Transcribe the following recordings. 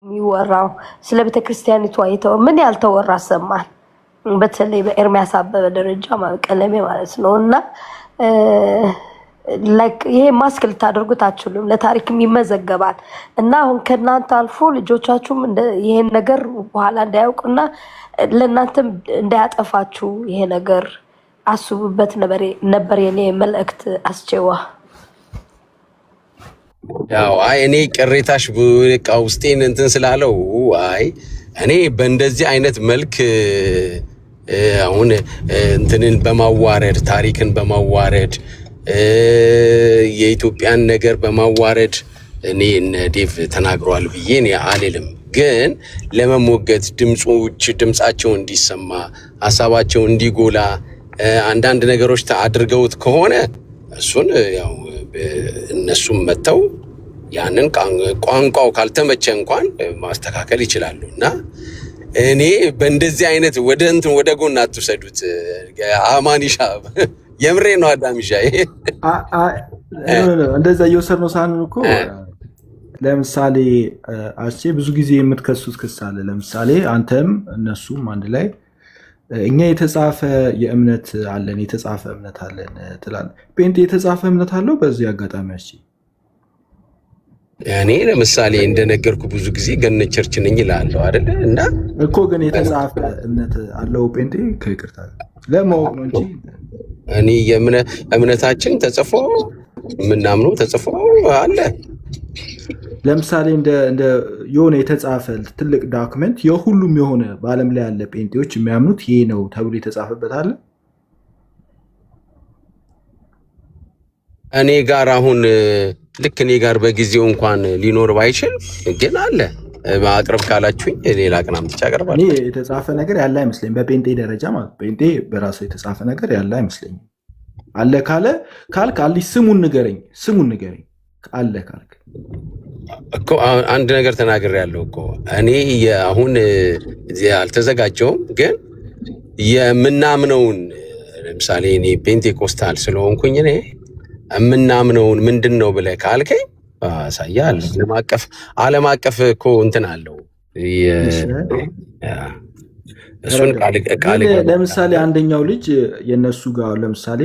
የሚወራው ስለ ቤተክርስቲያኒቷ ምን ያልተወራ ሰማን። በተለይ በኤርሚያስ አበበ ደረጃ ቀለሜ ማለት ነው። እና ላይክ ይሄ ማስክ ልታደርጉት አትችሉም፣ ለታሪክም ይመዘገባል። እና አሁን ከእናንተ አልፎ ልጆቻችሁም ይሄን ነገር በኋላ እንዳያውቁና ለእናንተም እንዳያጠፋችሁ ይሄ ነገር አስቡበት ነበር የኔ መልእክት። አስቼዋ ያው እኔ ቅሬታሽ በቃ ውስጤን እንትን ስላለው እኔ በእንደዚህ አይነት መልክ አሁን እንትንን በማዋረድ ታሪክን በማዋረድ የኢትዮጵያን ነገር በማዋረድ እኔ እነ ዴቭ ተናግሯል ብዬ እኔ አልልም። ግን ለመሞገት ድምጻቸው እንዲሰማ ሐሳባቸው እንዲጎላ አንዳንድ ነገሮች አድርገውት ከሆነ እሱን ያው እነሱም መተው ያንን ቋንቋው ካልተመቸ እንኳን ማስተካከል ይችላሉ። እና እኔ በእንደዚህ አይነት ወደ ጎን አትውሰዱት። አማኒሻ የምሬ ነው። አዳሚሻ እንደዛ እየወሰድነው ሳንን እኮ ለምሳሌ አስቼ ብዙ ጊዜ የምትከሱት ክስ አለ። ለምሳሌ አንተም እነሱም አንድ ላይ እኛ የተጻፈ የእምነት አለን የተጻፈ እምነት አለን ትላለህ። ጴንጤ የተጻፈ እምነት አለው። በዚህ አጋጣሚ አስቼ እኔ ለምሳሌ እንደነገርኩ ብዙ ጊዜ ገነት ቸርች ነኝ እላለሁ አይደለ? እና እኮ ግን የተጻፈ እምነት አለው ጴንጤ ከይቅርታ ለማወቅ ነው እንጂ እኔ እምነታችን ተጽፎ የምናምነው ተጽፎ አለ። ለምሳሌ እንደ የሆነ የተጻፈ ትልቅ ዶክመንት የሁሉም የሆነ በዓለም ላይ ያለ ጴንጤዎች የሚያምኑት ይሄ ነው ተብሎ የተጻፈበት አለ። እኔ ጋር አሁን ልክ እኔ ጋር በጊዜው እንኳን ሊኖር ባይችል ግን አለ። ማቅረብ ካላችሁኝ ሌላ ቀን አምጥቼ አቀርባለሁ። እኔ የተጻፈ ነገር ያለ አይመስለኝም። በጴንጤ ደረጃ ማለት ጴንጤ በራሱ የተጻፈ ነገር ያለ አይመስለኝም። አለ ካልክ አልሽ ስሙን ንገረኝ አለ ካልክ እኮ አንድ ነገር ተናግሬያለሁ እኮ እኔ አሁን አልተዘጋጀውም። ግን የምናምነውን ለምሳሌ እኔ ፔንቴኮስታል ስለሆንኩኝ እኔ የምናምነውን ምንድን ነው ብለህ ካልከኝ አሳያለሁ። ዓለም አቀፍ እኮ እንትን አለው። እሱን ቃል ለምሳሌ አንደኛው ልጅ የነሱ ጋር ለምሳሌ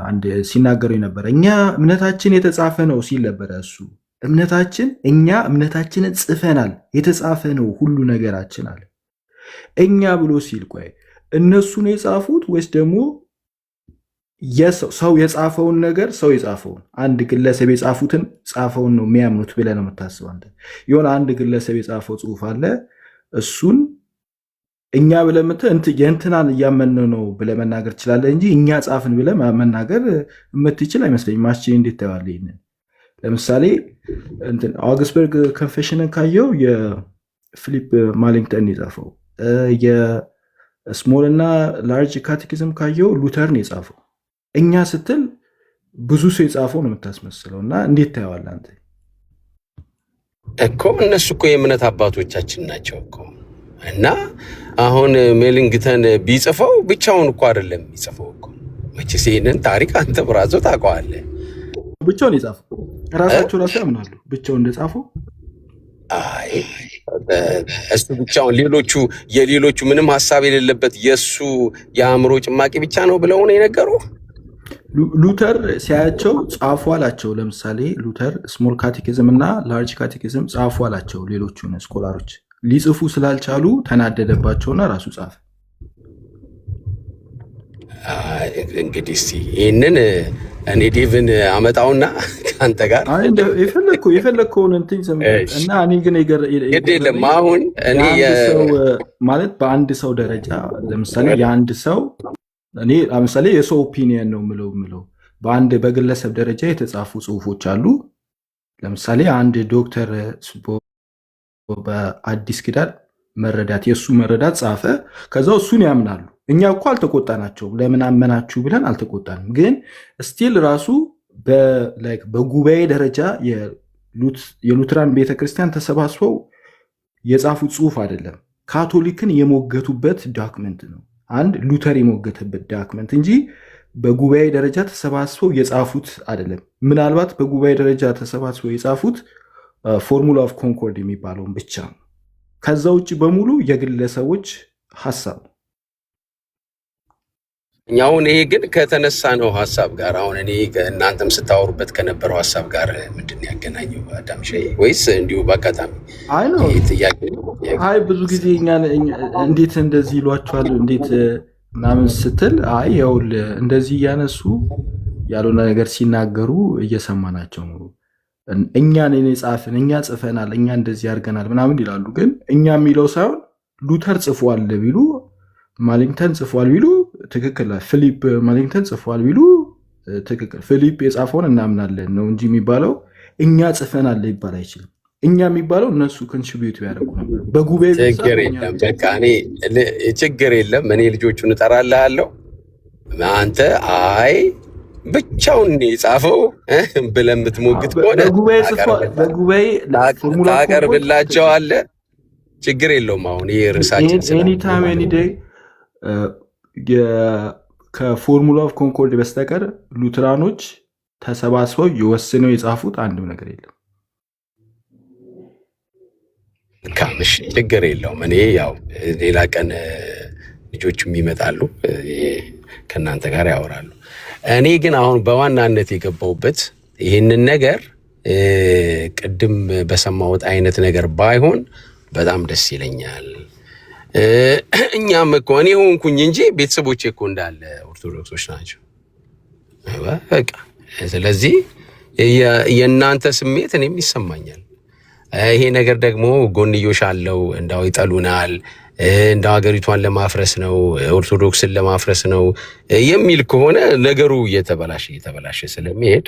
አንድ ሲናገሩ ነበረ። እኛ እምነታችን የተጻፈ ነው ሲል ነበረ። እሱ እኛ እምነታችንን ጽፈናል፣ የተጻፈ ነው ሁሉ ነገራችን አለ። እኛ ብሎ ሲል ቆይ እነሱ ነው የጻፉት ወይስ ደግሞ ሰው የጻፈውን ነገር ሰው የጻፈውን አንድ ግለሰብ የጻፉትን ጻፈውን ነው የሚያምኑት ብለህ ነው የምታስበው አንተ? የሆነ አንድ ግለሰብ የጻፈው ጽሁፍ አለ፣ እሱን እኛ ብለህ የእንትናን እያመነው ነው ብለህ መናገር ትችላለህ እንጂ እኛ ጻፍን ብለህ መናገር የምትችል አይመስለኝም። ማስቼ እንዴት ተባለ? ይሄንን ለምሳሌ አውግስበርግ ኮንፌሽንን ካየው የፊሊፕ ማሊንግተን የጻፈው፣ የስሞል እና ላርጅ ካቴኪዝም ካየው ሉተር ነው የጻፈው። እኛ ስትል ብዙ ሰው የጻፈው ነው የምታስመስለው። እና እንዴት ታየዋለህ አንተ? እኮ እነሱ እኮ የእምነት አባቶቻችን ናቸው እኮ። እና አሁን ሜሊንግተን ቢጽፈው ብቻውን እኮ አይደለም የሚጽፈው እኮ። መቼስ ይሄንን ታሪክ አንተ ብራዘው ታውቀዋለህ። ብቻውን የጻፈው ራሳቸው ራሱ ያምናሉ ብቻውን እንደጻፈው። እሱ ብቻውን የሌሎቹ ምንም ሀሳብ የሌለበት የእሱ የአእምሮ ጭማቂ ብቻ ነው ብለው ነው የነገሩ። ሉተር ሲያያቸው ጻፉ አላቸው። ለምሳሌ ሉተር ስሞል ካቴኪዝም እና ላርጅ ካቴኪዝም ጻፉ አላቸው። ሌሎቹን ስኮላሮች ሊጽፉ ስላልቻሉ ተናደደባቸውና ራሱ ጻፈ። እንግዲህ እስኪ ይህንን እኔ ዴቭን አመጣውና ከአንተ ጋር የፈለግከውን እንትን እና እኔ ግን ግድ የለም አሁን እኔ ማለት በአንድ ሰው ደረጃ ለምሳሌ የአንድ ሰው እኔ ለምሳሌ የሰው ኦፒኒየን ነው ምለው በአንድ በግለሰብ ደረጃ የተጻፉ ጽሁፎች አሉ። ለምሳሌ አንድ ዶክተር በአዲስ ኪዳን መረዳት የእሱ መረዳት ጻፈ። ከዛው እሱን ያምናሉ። እኛ እኮ አልተቆጣናቸውም። ለምን አመናችሁ ብለን አልተቆጣንም። ግን ስቲል ራሱ በጉባኤ ደረጃ የሉትራን ቤተክርስቲያን ተሰባስበው የጻፉት ጽሁፍ አይደለም። ካቶሊክን የሞገቱበት ዶክመንት ነው። አንድ ሉተር የሞገተበት ዶክመንት እንጂ በጉባኤ ደረጃ ተሰባስበው የጻፉት አይደለም። ምናልባት በጉባኤ ደረጃ ተሰባስበው የጻፉት ፎርሙላ ኦፍ ኮንኮርድ የሚባለውን ብቻ ነው። ከዛ ውጭ በሙሉ የግለሰቦች ሀሳብ። አሁን ይሄ ግን ከተነሳ ነው ሀሳብ ጋር አሁን እኔ እናንተም ስታወሩበት ከነበረው ሀሳብ ጋር ምንድን ያገናኘው አዳምሼ? ወይስ እንዲሁ በአጋጣሚ? አይ ነው ጥያቄ። አይ ብዙ ጊዜ እንዴት እንደዚህ ይሏቸዋል እንዴት ምናምን ስትል አይ ይኸውልህ እንደዚህ እያነሱ ያልሆነ ነገር ሲናገሩ እየሰማናቸው ነው። እኛን ጻፍን፣ እኛ ጽፈናል፣ እኛ እንደዚህ አድርገናል ምናምን ይላሉ። ግን እኛ የሚለው ሳይሆን ሉተር ጽፏል ቢሉ ማሊንግተን ጽፏል ቢሉ ትክክል፣ ፊሊፕ ማሊንግተን ጽፏል ቢሉ ትክክል፣ ፊሊፕ የጻፈውን እናምናለን ነው እንጂ የሚባለው እኛ ጽፈናል ሊባል አይችልም። እኛ የሚባለው እነሱ ኮንትሪቢዩት ያደርጉ ነበር በጉባኤ። ችግር የለም በቃ ችግር የለም። እኔ ልጆቹን እጠራልሃለሁ። አንተ አይ ብቻውን የጻፈው ብለህ የምትሞግት ከሆነ ታቀርብላቸዋለህ። ችግር የለውም። አሁን ይሄ ርዕሳችን ኤኒታይም ኤኒ ዴይ ከፎርሙላ ኦፍ ኮንኮርድ በስተቀር ሉትራኖች ተሰባስበው የወስነው የጻፉት አንድም ነገር የለም። ካምሽ ችግር የለውም። እኔ ያው ሌላ ቀን ልጆቹም ይመጣሉ ከእናንተ ጋር ያወራሉ። እኔ ግን አሁን በዋናነት የገባሁበት ይህንን ነገር ቅድም በሰማሁት አይነት ነገር ባይሆን በጣም ደስ ይለኛል። እኛም እኮ እኔ ሆንኩኝ እንጂ ቤተሰቦቼ እኮ እንዳለ ኦርቶዶክሶች ናቸው። በቃ ስለዚህ የእናንተ ስሜት እኔም ይሰማኛል። ይሄ ነገር ደግሞ ጎንዮሽ አለው። እንዳው ይጠሉናል፣ እንዳው ሀገሪቷን ለማፍረስ ነው፣ ኦርቶዶክስን ለማፍረስ ነው የሚል ከሆነ ነገሩ እየተበላሸ ስለሚሄድ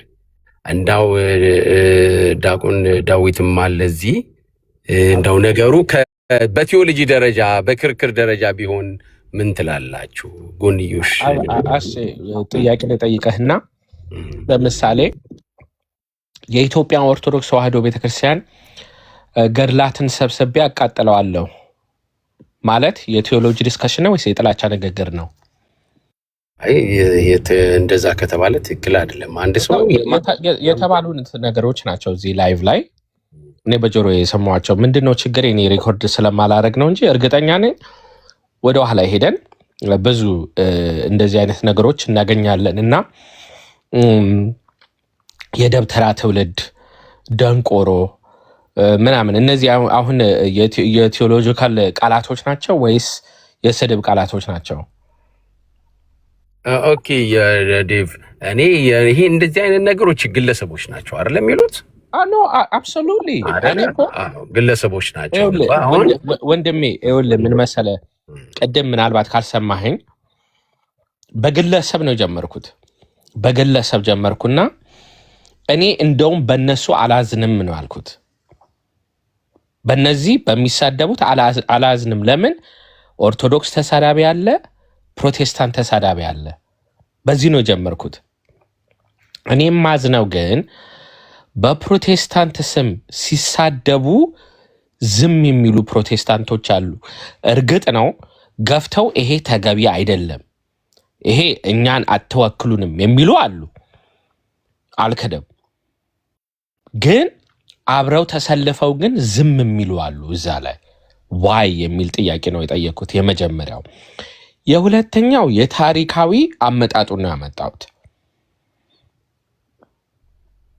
እንዳው ዳቁን ዳዊትም አለ እዚህ እንዳው ነገሩ በቴዎሎጂ ደረጃ በክርክር ደረጃ ቢሆን ምን ትላላችሁ? ጎንዮሽ ጥያቄ ልጠይቅህና ለምሳሌ የኢትዮጵያ ኦርቶዶክስ ተዋሕዶ ቤተክርስቲያን ገድላትን ሰብስቤ አቃጥለዋለሁ ማለት የቴዎሎጂ ዲስከሽን ነው ወይስ የጥላቻ ንግግር ነው? አይ እንደዛ ከተባለ ትክክል አይደለም። አንድ ሰው የተባሉ ነገሮች ናቸው እዚህ ላይቭ ላይ እኔ በጆሮ የሰማኋቸው። ምንድነው ችግር? እኔ ሪኮርድ ስለማላረግ ነው እንጂ እርግጠኛ ነኝ ወደ ኋላ ሄደን ብዙ እንደዚህ አይነት ነገሮች እናገኛለን። እና የደብተራ ትውልድ ደንቆሮ ምናምን እነዚህ አሁን የቴዎሎጂካል ቃላቶች ናቸው ወይስ የስድብ ቃላቶች ናቸው? ኦኬ የዴቭ እኔ ይሄ እንደዚህ አይነት ነገሮች ግለሰቦች ናቸው አይደለም የሚሉት? ኖ አብሶሉትሊ ግለሰቦች ናቸው። ወንድሜ ይኸውልህ ምን መሰለህ፣ ቅድም ምናልባት ካልሰማኸኝ በግለሰብ ነው ጀመርኩት። በግለሰብ ጀመርኩና እኔ እንደውም በእነሱ አላዝንም ነው ያልኩት። በእነዚህ በሚሳደቡት አላዝንም። ለምን? ኦርቶዶክስ ተሳዳቢ አለ፣ ፕሮቴስታንት ተሳዳቢ አለ። በዚህ ነው ጀመርኩት። እኔም ማዝነው ግን በፕሮቴስታንት ስም ሲሳደቡ ዝም የሚሉ ፕሮቴስታንቶች አሉ። እርግጥ ነው ገፍተው ይሄ ተገቢ አይደለም፣ ይሄ እኛን አትወክሉንም የሚሉ አሉ፣ አልከደም። ግን አብረው ተሰልፈው ግን ዝም የሚሉ አሉ። እዛ ላይ ዋይ የሚል ጥያቄ ነው የጠየኩት፣ የመጀመሪያው። የሁለተኛው የታሪካዊ አመጣጡ ነው ያመጣሁት።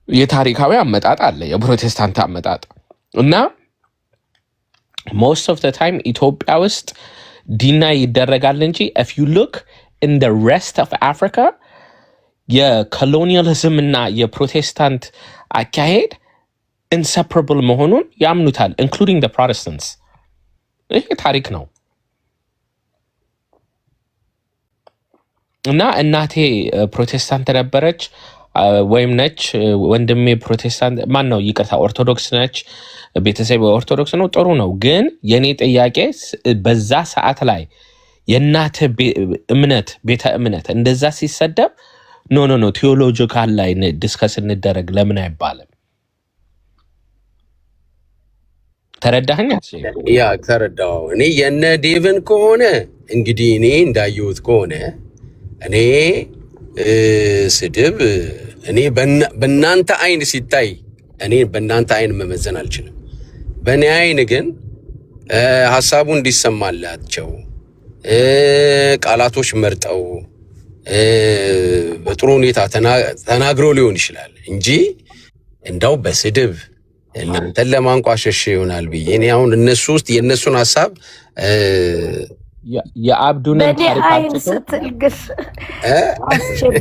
የታሪካዊ አመጣጥ አለ፣ የፕሮቴስታንት አመጣጥ እና most of the time ኢትዮጵያ ውስጥ ዲና ይደረጋል እንጂ if you look in the rest of Africa የኮሎኒያሊዝም እና የፕሮቴስታንት አካሄድ inseparable መሆኑን ያምኑታል including the Protestants። ይሄ ታሪክ ነው። እና እናቴ ፕሮቴስታንት ነበረች ወይም ነች፣ ወንድሜ ፕሮቴስታንት ማን ነው ይቅርታ ኦርቶዶክስ ነች፣ ቤተሰብ ኦርቶዶክስ ነው። ጥሩ ነው። ግን የኔ ጥያቄ በዛ ሰዓት ላይ የእናት እምነት ቤተ እምነት እንደዛ ሲሰደብ ኖ ቴዎሎጂካል ላይ ዲስከስ እንደረግ ለምን አይባልም? ተረዳኸኝ? ያ ተረዳው። እኔ የነ ዴቭን ከሆነ እንግዲህ እኔ እንዳየሁት ከሆነ እኔ ስድብ እኔ በእናንተ አይን ሲታይ እኔ በእናንተ አይን መመዘን አልችልም። በእኔ አይን ግን ሐሳቡ እንዲሰማላቸው ቃላቶች መርጠው በጥሩ ሁኔታ ተናግረው ሊሆን ይችላል እንጂ እንዳው በስድብ እናንተን ለማንቋሸሽ ይሆናል ብዬ እኔ አሁን እነሱ ውስጥ የእነሱን ሐሳብ የአብዱንን ታሪክ አይን ስትል ግን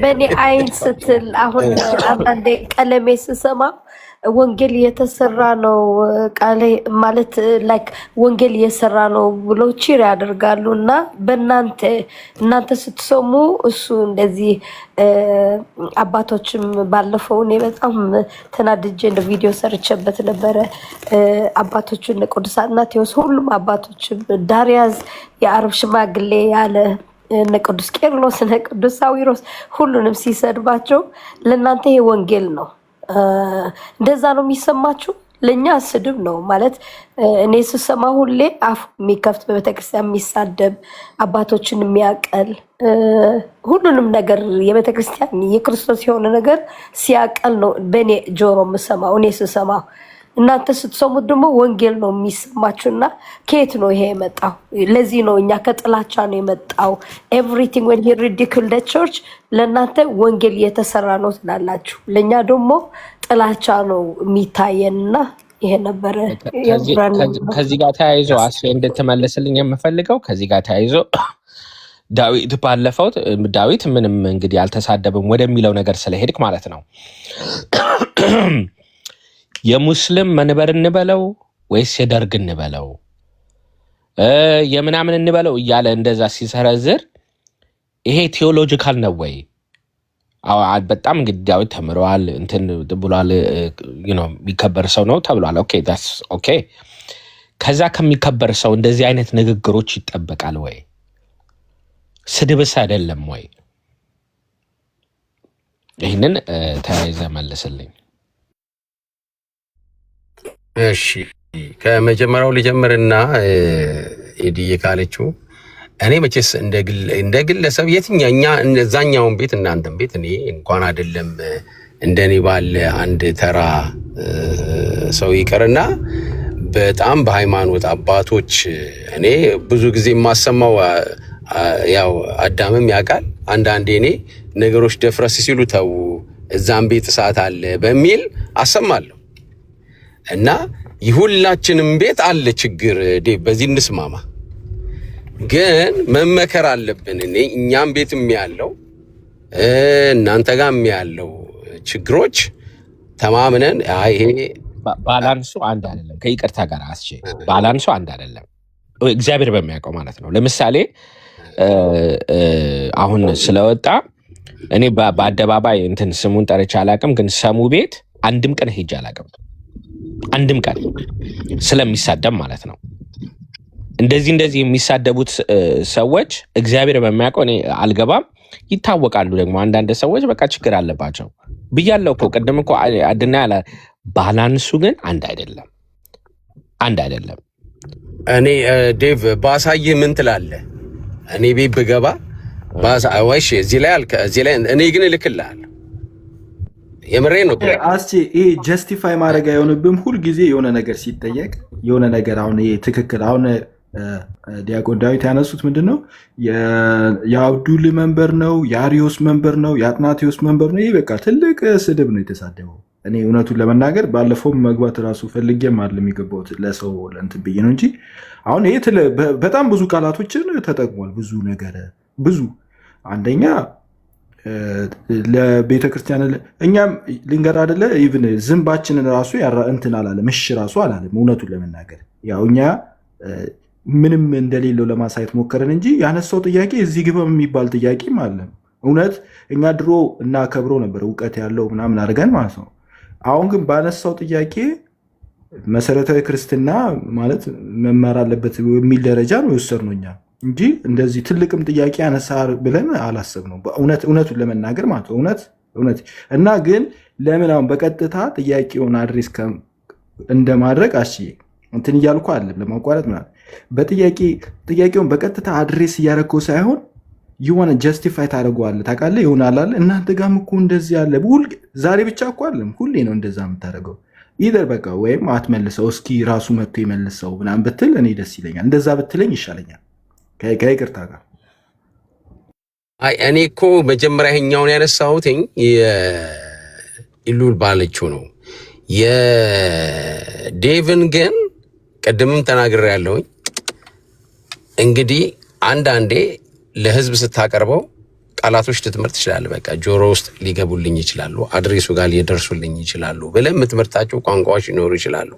በኔ አይን ስትል አሁን አንዳንዴ ቀለሜ ስሰማ ወንጌል የተሰራ ነው ቃሌ ማለት ላይክ ወንጌል እየሰራ ነው ብሎ ቺር ያደርጋሉ እና እናንተ ስትሰሙ እሱ እንደዚህ አባቶችም ባለፈው እኔ በጣም ተናድጄ እንደ ቪዲዮ ሰርቼበት ነበረ። አባቶችን ቅዱሳን ማቴዎስ ሁሉም አባቶችም ዳርያዝ የአረብ ሽማግሌ ያለ እነ ቅዱስ ቄርሎስ እነ ቅዱስ ሳዊሮስ ሁሉንም ሲሰድባቸው ለእናንተ ይሄ ወንጌል ነው እንደዛ ነው የሚሰማችሁ? ለእኛ ስድብ ነው ማለት እኔ ስሰማ ሁሌ አፍ የሚከፍት በቤተክርስቲያን የሚሳደብ አባቶችን የሚያቀል ሁሉንም ነገር የቤተክርስቲያን የክርስቶስ የሆነ ነገር ሲያቀል ነው በእኔ ጆሮ የምሰማው እኔ ስሰማው። እናንተ ስትሰሙት ደግሞ ወንጌል ነው የሚሰማችሁና ከየት ነው ይሄ የመጣው? ለዚህ ነው እኛ ከጥላቻ ነው የመጣው። ኤቭሪቲንግ when he ridicule the church ለእናንተ ወንጌል እየተሰራ ነው ትላላችሁ፣ ለእኛ ደግሞ ጥላቻ ነው የሚታየንና ይሄ ነበረ። ከዚህ ጋር ተያይዞ አስፌ እንድትመልስልኝ የምፈልገው ከዚህ ጋር ተያይዞ ዳዊት ባለፈው ዳዊት ምንም እንግዲህ አልተሳደብም ወደሚለው ነገር ስለሄድክ ማለት ነው የሙስሊም መንበር እንበለው ወይስ የደርግ እንበለው የምናምን እንበለው እያለ እንደዛ ሲሰረዝር ይሄ ቴዎሎጂካል ነው ወይ? በጣም እንግዲህ ዳዊት ተምሯል እንትን ብሏል የሚከበር ሰው ነው ተብሏል። ኦኬ ዳትስ ኦኬ። ከዛ ከሚከበር ሰው እንደዚህ አይነት ንግግሮች ይጠበቃል ወይ? ስድብስ አይደለም ወይ? ይህንን ተያይዘ መልስልኝ። እሺ ከመጀመሪያው ልጀምርና ኤዲዬ ካለችው እኔ መቼስ እንደ ግለሰብ የትኛኛ እዛኛውን ቤት እናንተም ቤት እኔ እንኳን አይደለም እንደኔ ባለ አንድ ተራ ሰው ይቀርና በጣም በሃይማኖት አባቶች እኔ ብዙ ጊዜ የማሰማው ያው አዳምም ያውቃል አንዳንዴ እኔ ነገሮች ደፍረስ ሲሉ ተው እዛም ቤት እሳት አለ በሚል አሰማለሁ እና ይሁላችንም ቤት አለ ችግር በዚህ እንስማማ። ግን መመከር አለብን። እኛም ቤትም ያለው እናንተ ጋርም ያለው ችግሮች ተማምነን ይሄ ባላንሱ አንድ አይደለም። ከይቅርታ ጋር ባላንሱ አንድ አይደለም። እግዚአብሔር በሚያውቀው ማለት ነው። ለምሳሌ አሁን ስለወጣ እኔ በአደባባይ እንትን ስሙን ጠርቼ አላውቅም፣ ግን ሰሙ ቤት አንድም ቀን ሄጄ አላውቅም። አንድም ቀን ስለሚሳደብ ማለት ነው። እንደዚህ የሚሳደቡት ሰዎች እግዚአብሔር በሚያውቀው እኔ አልገባም። ይታወቃሉ ደግሞ አንዳንድ ሰዎች በቃ ችግር አለባቸው ብያለሁ እኮ ቅድም እኮ አድና ያለ ባላንሱ ግን አንድ አይደለም። እኔ ዴቭ ባሳይህ ምን ትላለህ? እኔ ቤት ብገባ ወይሽ እዚህ ላይ እኔ ግን እልክልሃለሁ። የምሬ ነው አስቼ ይሄ ጀስቲፋይ ማድረግ አይሆንብም። ሁልጊዜ የሆነ ነገር ሲጠየቅ የሆነ ነገር አሁን ይሄ ትክክል አሁን ዲያቆን ዳዊት ያነሱት ምንድን ነው የአብዱል መንበር ነው የአሪዮስ መንበር ነው የአጥናቴዎስ መንበር ነው። ይሄ በቃ ትልቅ ስድብ ነው የተሳደበው። እኔ እውነቱን ለመናገር ባለፈው መግባት ራሱ ፈልጌም አይደለም የገባሁት ለሰው ለእንትን ብዬ ነው እንጂ አሁን ይሄ በጣም ብዙ ቃላቶችን ተጠቅሟል። ብዙ ነገር ብዙ አንደኛ ለቤተክርስቲያን እኛም ልንገር አይደለ ኢቭን ዝንባችንን ራሱ እንትን አላለም እሺ ራሱ አላለም። እውነቱን ለመናገር ያው እኛ ምንም እንደሌለው ለማሳየት ሞከረን እንጂ ያነሳው ጥያቄ እዚህ ግባ የሚባል ጥያቄም አለም። እውነት እኛ ድሮ እናከብረው ነበር እውቀት ያለው ምናምን አድርገን ማለት ነው። አሁን ግን ባነሳው ጥያቄ መሰረታዊ ክርስትና ማለት መማር አለበት የሚል ደረጃ ነው የወሰድነው እኛ እንጂ እንደዚህ ትልቅም ጥያቄ አነሳ ብለን አላሰብነው። እውነቱን ለመናገር ማለት ነው እውነት እና ግን ለምን አሁን በቀጥታ ጥያቄውን አድሬስ እንደማድረግ እንትን እያልኩ አለም ለማቋረጥ ማለት ጥያቄውን በቀጥታ አድሬስ እያደረግከው ሳይሆን የሆነ ጀስቲፋይ ታደርገዋለህ። ታውቃለህ ይሆናል አለ እናንተ ጋርም እኮ እንደዚህ ያለ ዛሬ ብቻ እኮ አለም ሁሌ ነው እንደዛ የምታደርገው። ኢደር በቃ ወይም አትመልሰው እስኪ ራሱ መጥቶ ይመልሰው ምናምን ብትል እኔ ደስ ይለኛል። እንደዛ ብትለኝ ይሻለኛል ከይቅርታ ጋር። አይ እኔ እኮ መጀመሪያ ይኸኛውን ያነሳሁትኝ ኢሉል ባለችው ነው። የዴቭን ግን ቅድምም ተናግሬያለሁኝ። እንግዲህ አንዳንዴ ለህዝብ ስታቀርበው ቃላቶች ልትመርጥ ትችላለህ። በቃ ጆሮ ውስጥ ሊገቡልኝ ይችላሉ፣ አድሬሱ ጋር ሊደርሱልኝ ይችላሉ ብለህ የምትመርጣቸው ቋንቋዎች ሊኖሩ ይችላሉ።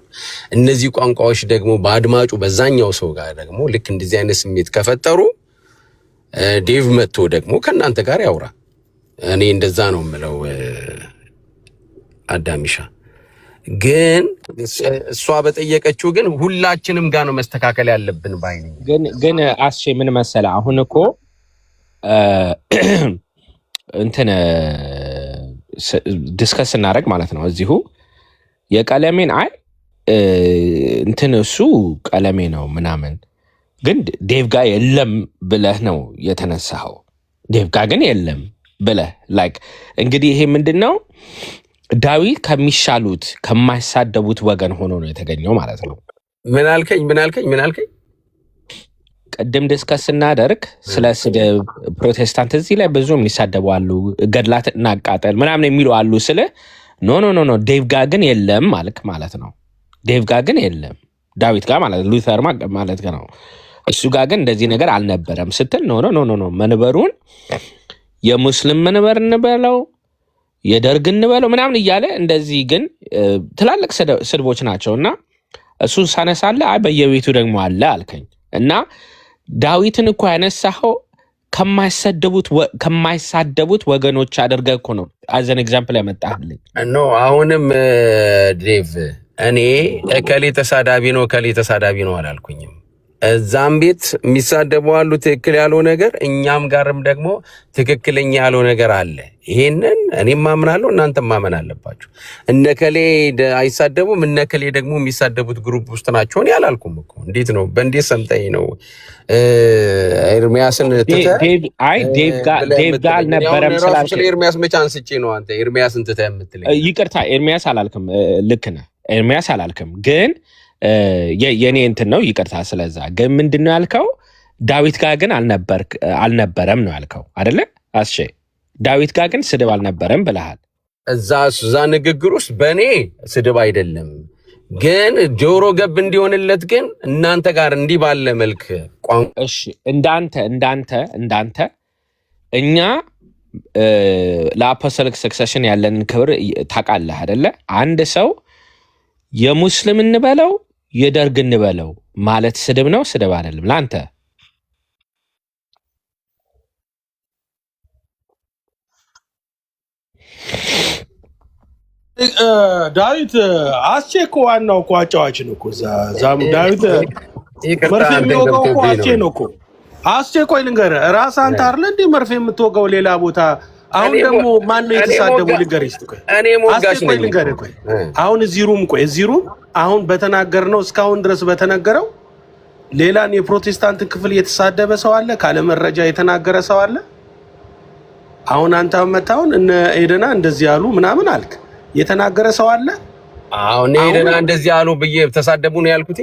እነዚህ ቋንቋዎች ደግሞ በአድማጩ በዛኛው ሰው ጋር ደግሞ ልክ እንደዚህ አይነት ስሜት ከፈጠሩ ዴቭ መጥቶ ደግሞ ከእናንተ ጋር ያውራ። እኔ እንደዛ ነው የምለው። አዳሚሻ ግን እሷ በጠየቀችው ግን ሁላችንም ጋር ነው መስተካከል ያለብን ባይ ነኝ። ግን አስቼ ምን መሰለህ አሁን እኮ እንትን ዲስከስ እናደርግ ማለት ነው እዚሁ የቀለሜን አይ እንትን እሱ ቀለሜ ነው ምናምን ግን ዴቭ ጋር የለም ብለህ ነው የተነሳኸው። ዴቭ ጋር ግን የለም ብለህ ላይክ እንግዲህ ይሄ ምንድን ነው ዳዊት ከሚሻሉት ከማይሳደቡት ወገን ሆኖ ነው የተገኘው ማለት ነው። ምን አልከኝ? ቅድም ዲስከስ ስናደርግ ስለ ስድብ ፕሮቴስታንት እዚህ ላይ ብዙ የሚሳደቡ አሉ፣ ገድላት እናቃጠል ምናምን የሚሉ አሉ። ስለ ኖ ዴቭ ጋር ግን የለም ማለት ነው። ዴቭ ጋር ግን የለም ዳዊት ጋር ማለት ሉተር ማለት ነው። እሱ ጋር ግን እንደዚህ ነገር አልነበረም ስትል ኖ መንበሩን የሙስሊም መንበር እንበለው የደርግ እንበለው ምናምን እያለ እንደዚህ ግን ትላልቅ ስድቦች ናቸውና እሱን ሳነሳለ አይ በየቤቱ ደግሞ አለ አልከኝ እና ዳዊትን እኮ ያነሳኸው ከማይሳደቡት ወገኖች አድርገህ እኮ ነው አዘን ኤግዛምፕል ያመጣህልኝ። ኖ አሁንም ዴቭ እኔ እከሌ ተሳዳቢ ነው አላልኩኝም። እዛም ቤት የሚሳደቡ አሉ ትክክል ያለው ነገር፣ እኛም ጋርም ደግሞ ትክክለኛ ያለው ነገር አለ። ይሄንን እኔም ማምናለሁ፣ እናንተም ማመን አለባችሁ። እነከሌ አይሳደቡም፣ እነከሌ ደግሞ የሚሳደቡት ግሩፕ ውስጥ ናቸው ያላልኩም እኮ። እንዴት ነው በእንዴት ሰምተኝ ነው ኤርሚያስን ዴቭ ጋር አልነበረም ስላልክ ስለ ኤርሚያስ መቼ አንስቼ ነው አንተ ኤርሚያስን ትተህ የምትለኝ? ይቅርታ ኤርሚያስ አላልክም። ልክ ነህ ኤርሚያስ አላልክም ግን የኔ እንትን ነው ይቅርታ። ስለዛ ግን ምንድነው ያልከው? ዳዊት ጋር ግን አልነበረም ነው ያልከው አይደለ? አስቼ ዳዊት ጋር ግን ስድብ አልነበረም ብለሃል። እዛ ንግግር ውስጥ በእኔ ስድብ አይደለም ግን ጆሮ ገብ እንዲሆንለት ግን እናንተ ጋር እንዲህ ባለ መልክ እሺ፣ እንዳንተ እኛ ለአፖስቶሊክ ሰክሰሽን ያለንን ክብር ታውቃለህ አይደለ? አንድ ሰው የሙስሊም እንበለው የደርግ እንበለው ማለት ስድብ ነው? ስድብ አይደለም ለአንተ? ዳዊት አስቼ እኮ ዋናው እኮ አጫዋች ነው እኮ ዛሙ ዳዊት መርፌ የሚወጋው እኮ አስቼ ነው እኮ። አስቼ ቆይ ልንገርህ፣ ራስ አንተ አይደለ እንዴ መርፌ የምትወጋው ሌላ ቦታ? አሁን ደግሞ ማን ነው የተሳደበው? ልንገርህ እስቲ ቆይ እኔ ሞጋሽ ነኝ። ልንገርህ ቆይ አሁን እዚህ ሩም አሁን በተናገርነው እስካሁን ድረስ በተነገረው ሌላን የፕሮቴስታንትን ክፍል የተሳደበ ሰው አለ? ካለ መረጃ የተናገረ ሰው አለ? አሁን አንተ መታውን እነ ኤደና እንደዚህ ያሉ ምናምን አልክ፣ የተናገረ ሰው አለ? አሁን ኤደና እንደዚህ ያሉ ብዬ ተሳደቡ ነው ያልኩት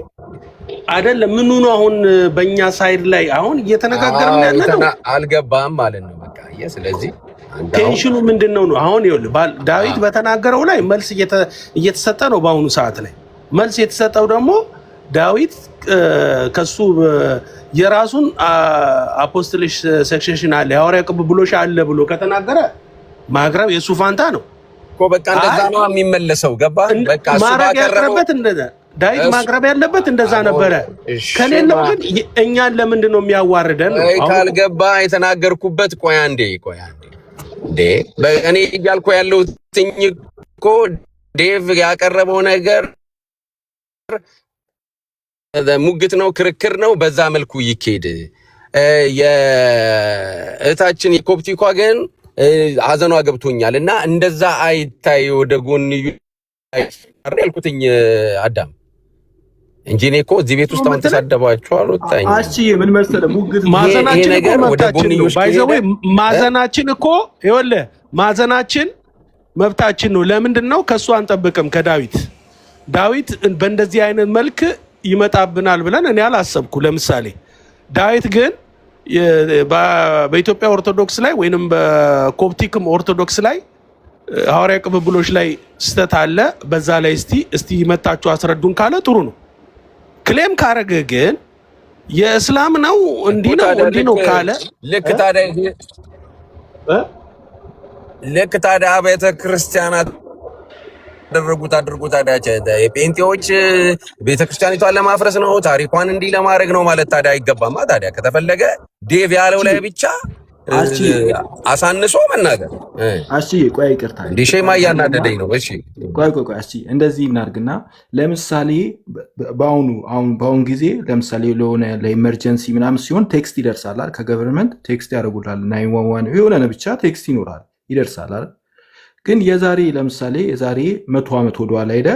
አይደለም። ምኑ ነው አሁን በእኛ ሳይድ ላይ አሁን እየተነጋገርን ያለ ነው? አልገባም ማለት ነው በቃ። ስለዚህ ቴንሽኑ ምንድነው ነው? አሁን ይኸውልህ ዳዊት በተናገረው ላይ መልስ እየተሰጠ ነው። በአሁኑ ሰዓት ላይ መልስ የተሰጠው ደግሞ ዳዊት ከሱ የራሱን አፖስቶሊክ ሰክሴሽን አለ የሐዋርያ ቅብብሎሽ አለ ብሎ ከተናገረ ማቅረብ የሱ ፋንታ ነው እኮ። በቃ እንደዛ ነው የሚመለሰው። ገባ በቃ ማቅረብ ያቀረበት እንደዛ ዳዊት ማቅረብ ያለበት እንደዛ ነበረ። ከሌለው ግን እኛን ለምንድን ነው የሚያዋርደን? ካልገባ የተናገርኩበት ቆይ አንዴ እኔ እያልኩ ያለው እኮ ዴቭ ያቀረበው ነገር ሙግት ነው፣ ክርክር ነው። በዛ መልኩ ይኬድ። የእህታችን የኮፕቲኳ ግን ሀዘኗ ገብቶኛል እና እንደዛ አይታይ ወደ ጎን ያልኩትኝ አዳም እንጂ እኔ እኮ እዚህ ቤት ውስጥ አሁን ተሳደባችሁ አልወጣኝ። አቺ ምን መሰለህ ሙግት ማዘናችን እኮ መብታችን ነው። ባይዘው ማዘናችን እኮ ይኸውልህ ማዘናችን መብታችን ነው። ለምንድን ነው ከሱ አንጠብቅም? ከዳዊት ዳዊት በእንደዚህ አይነት መልክ ይመጣብናል ብለን እኔ አላሰብኩ። ለምሳሌ ዳዊት ግን በኢትዮጵያ ኦርቶዶክስ ላይ ወይንም በኮፕቲክም ኦርቶዶክስ ላይ ሐዋርያ ቅብብሎች ላይ ስተት አለ። በዛ ላይ እስቲ መታችሁ አስረዱን ካለ ጥሩ ነው። ክሌም ካረገ ግን የእስላም ነው እንዲህ ነው ካለ ልክ ታዲያ ቤተ ክርስቲያናት አድርጉት ታዲያ የጴንጤዎች ቤተክርስቲያኒቷን ለማፍረስ ነው፣ ታሪኳን እንዲህ ለማድረግ ነው ማለት ታዲያ አይገባማ። ታዲያ ከተፈለገ ዴቭ ያለው ላይ ብቻ አሳንሶ መናገር ቆይ ይቅርታ እንዲህ ሼማ እያናደደኝ ነው። እሺ ቆይ እንደዚህ እናድርግና ለምሳሌ በአሁኑ ጊዜ ለምሳሌ ለሆነ ለኢመርጀንሲ ምናምን ሲሆን ቴክስት ይደርሳል ከገቨርንመንት ቴክስት ያደርጉላል 911 የሆነ ብቻ ቴክስት ይደርሳል አይደል? ግን ለምሳሌ የዛሬ 100 ዓመት ወደኋላ ሄደ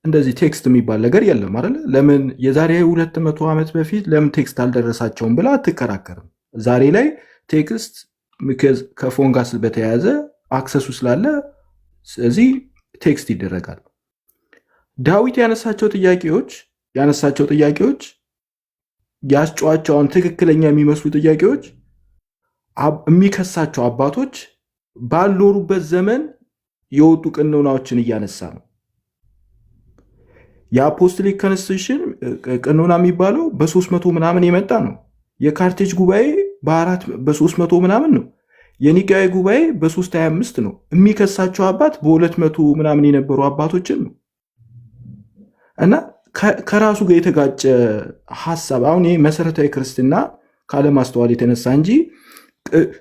እንደዚህ ቴክስት የሚባል ነገር የለም አይደል? ለምን የዛሬ 200 ዓመት በፊት ለምን ቴክስት አልደረሳቸውም ብላ አትከራከርም። ዛሬ ላይ ቴክስት ከፎን ጋር በተያያዘ አክሰሱ ስላለ ስለዚህ ቴክስት ይደረጋል። ዳዊት ያነሳቸው ጥያቄዎች ያስጨዋቸውን ትክክለኛ የሚመስሉ ጥያቄዎች የሚከሳቸው አባቶች ባልኖሩበት ዘመን የወጡ ቀኖናዎችን እያነሳ ነው። የአፖስቶሊክ ኮንስቲቱሽን ቀኖና የሚባለው በ300 ምናምን የመጣ ነው። የካርቴጅ ጉባኤ በ300 ምናምን ነው። የኒቃያ ጉባኤ በ325 ነው። የሚከሳቸው አባት በ200 ምናምን የነበሩ አባቶችን ነው እና ከራሱ ጋር የተጋጨ ሐሳብ አሁን ይሄ መሰረታዊ ክርስትና ካለማስተዋል የተነሳ እንጂ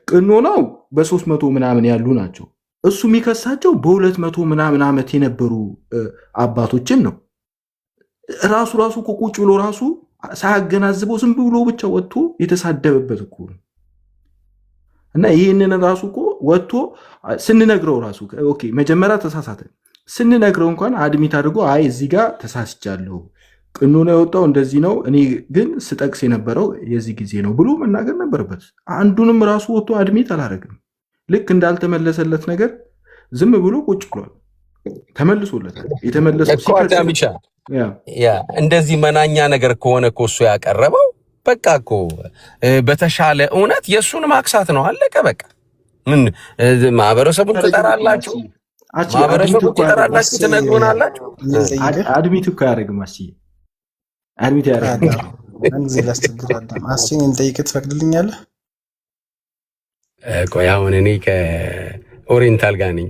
ቀኖናው በ300 ምናምን ያሉ ናቸው። እሱ የሚከሳቸው በ200 ምናምን ዓመት የነበሩ አባቶችን ነው። ራሱ ቁጭ ብሎ ራሱ ሳያገናዝበው ዝም ብሎ ብቻ ወጥቶ የተሳደበበት እኮ ነው። እና ይህንን ራሱ እኮ ወጥቶ ስንነግረው ራሱ ኦኬ መጀመሪያ ተሳሳተ ስንነግረው እንኳን አድሚት አድርጎ አይ እዚህ ጋር ተሳስቻለሁ፣ ቀኖና የወጣው እንደዚህ ነው፣ እኔ ግን ስጠቅስ የነበረው የዚህ ጊዜ ነው ብሎ መናገር ነበረበት። አንዱንም ራሱ ወጥቶ አድሚት አላደረግም። ልክ እንዳልተመለሰለት ነገር ዝም ብሎ ቁጭ ብሏል። ተመልሶለታል። የተመለሰው እንደዚህ መናኛ ነገር ከሆነ እኮ እሱ ያቀረበው በቃ እኮ በተሻለ እውነት የእሱን ማክሳት ነው። አለቀ በቃ። ምን ማህበረሰቡን ትጠራላችሁ፣ ትነግሩናላችሁ። አድሚት እኮ ያደርግም አድሚት ያደርግም። ጊዜ ላስቸግራለሁ። አስቼን እንጠይቅ ትፈቅድልኛለህ? ቆይ አሁን እኔ ከኦሪየንታል ጋር ነኝ።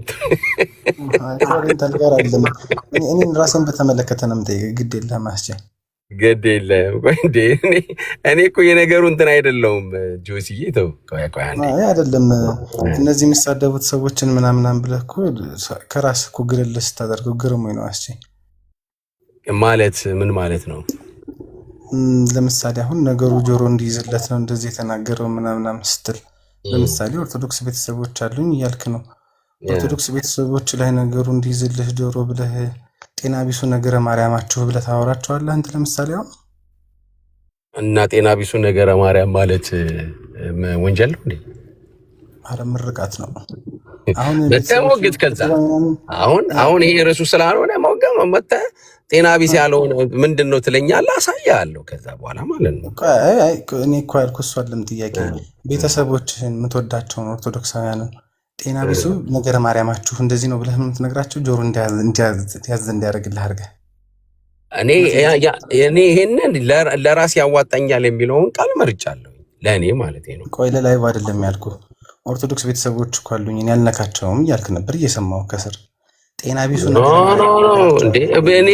ኦሪየንታል ጋር አይደለም፣ እኔን ራሴን በተመለከተ ነው የምጠይቅ። ግድ የለህም አስቼ፣ ግድ የለህም። ቆይ እንዴ እኔ እኮ የነገሩ እንትን አይደለሁም። ጆሲዬ ተው። ቆይ አይደለም እነዚህ የሚሳደቡት ሰዎችን ምናምናም ብለህ እኮ ከራስህ እኮ ግልል ስታደርገው ግርሞኝ ነው አስቼ። ማለት ምን ማለት ነው? ለምሳሌ አሁን ነገሩ ጆሮ እንዲይዝለት ነው እንደዚህ የተናገረው ምናምናም ስትል ለምሳሌ ኦርቶዶክስ ቤተሰቦች አሉኝ እያልክ ነው። ኦርቶዶክስ ቤተሰቦች ላይ ነገሩ እንዲይዝልህ ጆሮ ብለህ ጤና ቢሱ ነገረ ማርያማችሁ ብለህ ታወራቸዋለህ አንተ ለምሳሌ አሁን። እና ጤና ቢሱ ነገረ ማርያም ማለት ወንጀል ነው እንዴ? አረ ምርቃት ነው። በተሞግት ከዛ አሁን ይሄ ርዕሱ ስላልሆነ ሞገም መተህ ጤና ቢስ ያለውን ምንድን ነው ትለኛለህ? አሳያለሁ ከዛ በኋላ ማለት ነው። እኔ እኮ ያልኩህ እሱ አይደለም ጥያቄ። ቤተሰቦችህን የምትወዳቸውን ኦርቶዶክሳውያንን ጤና ቢሱ ነገረ ማርያማችሁ እንደዚህ ነው ብለህ የምትነግራቸው ጆሮ እንዲያዝ እንዲያደርግልህ አድርገህ እኔ ይሄንን ለራሴ ያዋጣኛል የሚለውን ቃል መርጫለሁ። ለእኔ ማለት ነው። ቆይ ለላይቭ አይደለም ያልኩህ። ኦርቶዶክስ ቤተሰቦች እኮ አሉኝ እኔ ያልነካቸውም እያልክ ነበር እየሰማሁ ከስር ጤና ቢሱ እንዴ እኔ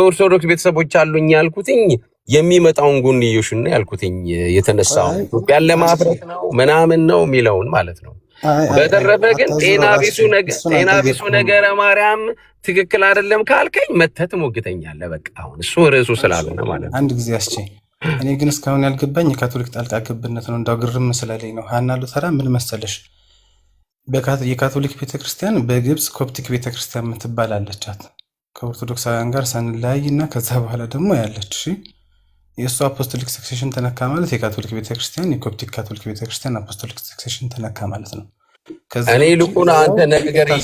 ኦርቶዶክስ ቤተሰቦች አሉኝ ያልኩትኝ የሚመጣውን ጎንዮሽ ነው ያልኩትኝ። የተነሳው ኢትዮጵያን ለማፍረስ ነው ምናምን ነው የሚለውን ማለት ነው። በተረፈ ግን ጤና ቢሱ ነገረ ማርያም ትክክል አይደለም ካልከኝ መተህ ትሞግተኛለህ። በቃ አሁን እሱ ርዕሱ ስላልሆነ ማለት ነው። አንድ ጊዜ አስቼ እኔ ግን እስካሁን ያልገባኝ የካቶሊክ ጣልቃ ገብነት ነው። እንዳው ግርም ስላለኝ ነው። ሀና ሉተራ ምን መሰለሽ የካቶሊክ ቤተክርስቲያን በግብፅ ኮፕቲክ ቤተክርስቲያን የምትባል አለቻት። ከኦርቶዶክሳውያን ጋር ሳንለያይ እና ከዛ በኋላ ደግሞ ያለች የእሱ አፖስቶሊክ ሰክሴሽን ተነካ ማለት የካቶሊክ ቤተክርስቲያን የኮፕቲክ ካቶሊክ ቤተክርስቲያን አፖስቶሊክ ሰክሴሽን ተነካ ማለት ነው። እኔ ልኩን አንተ ነገር እኔ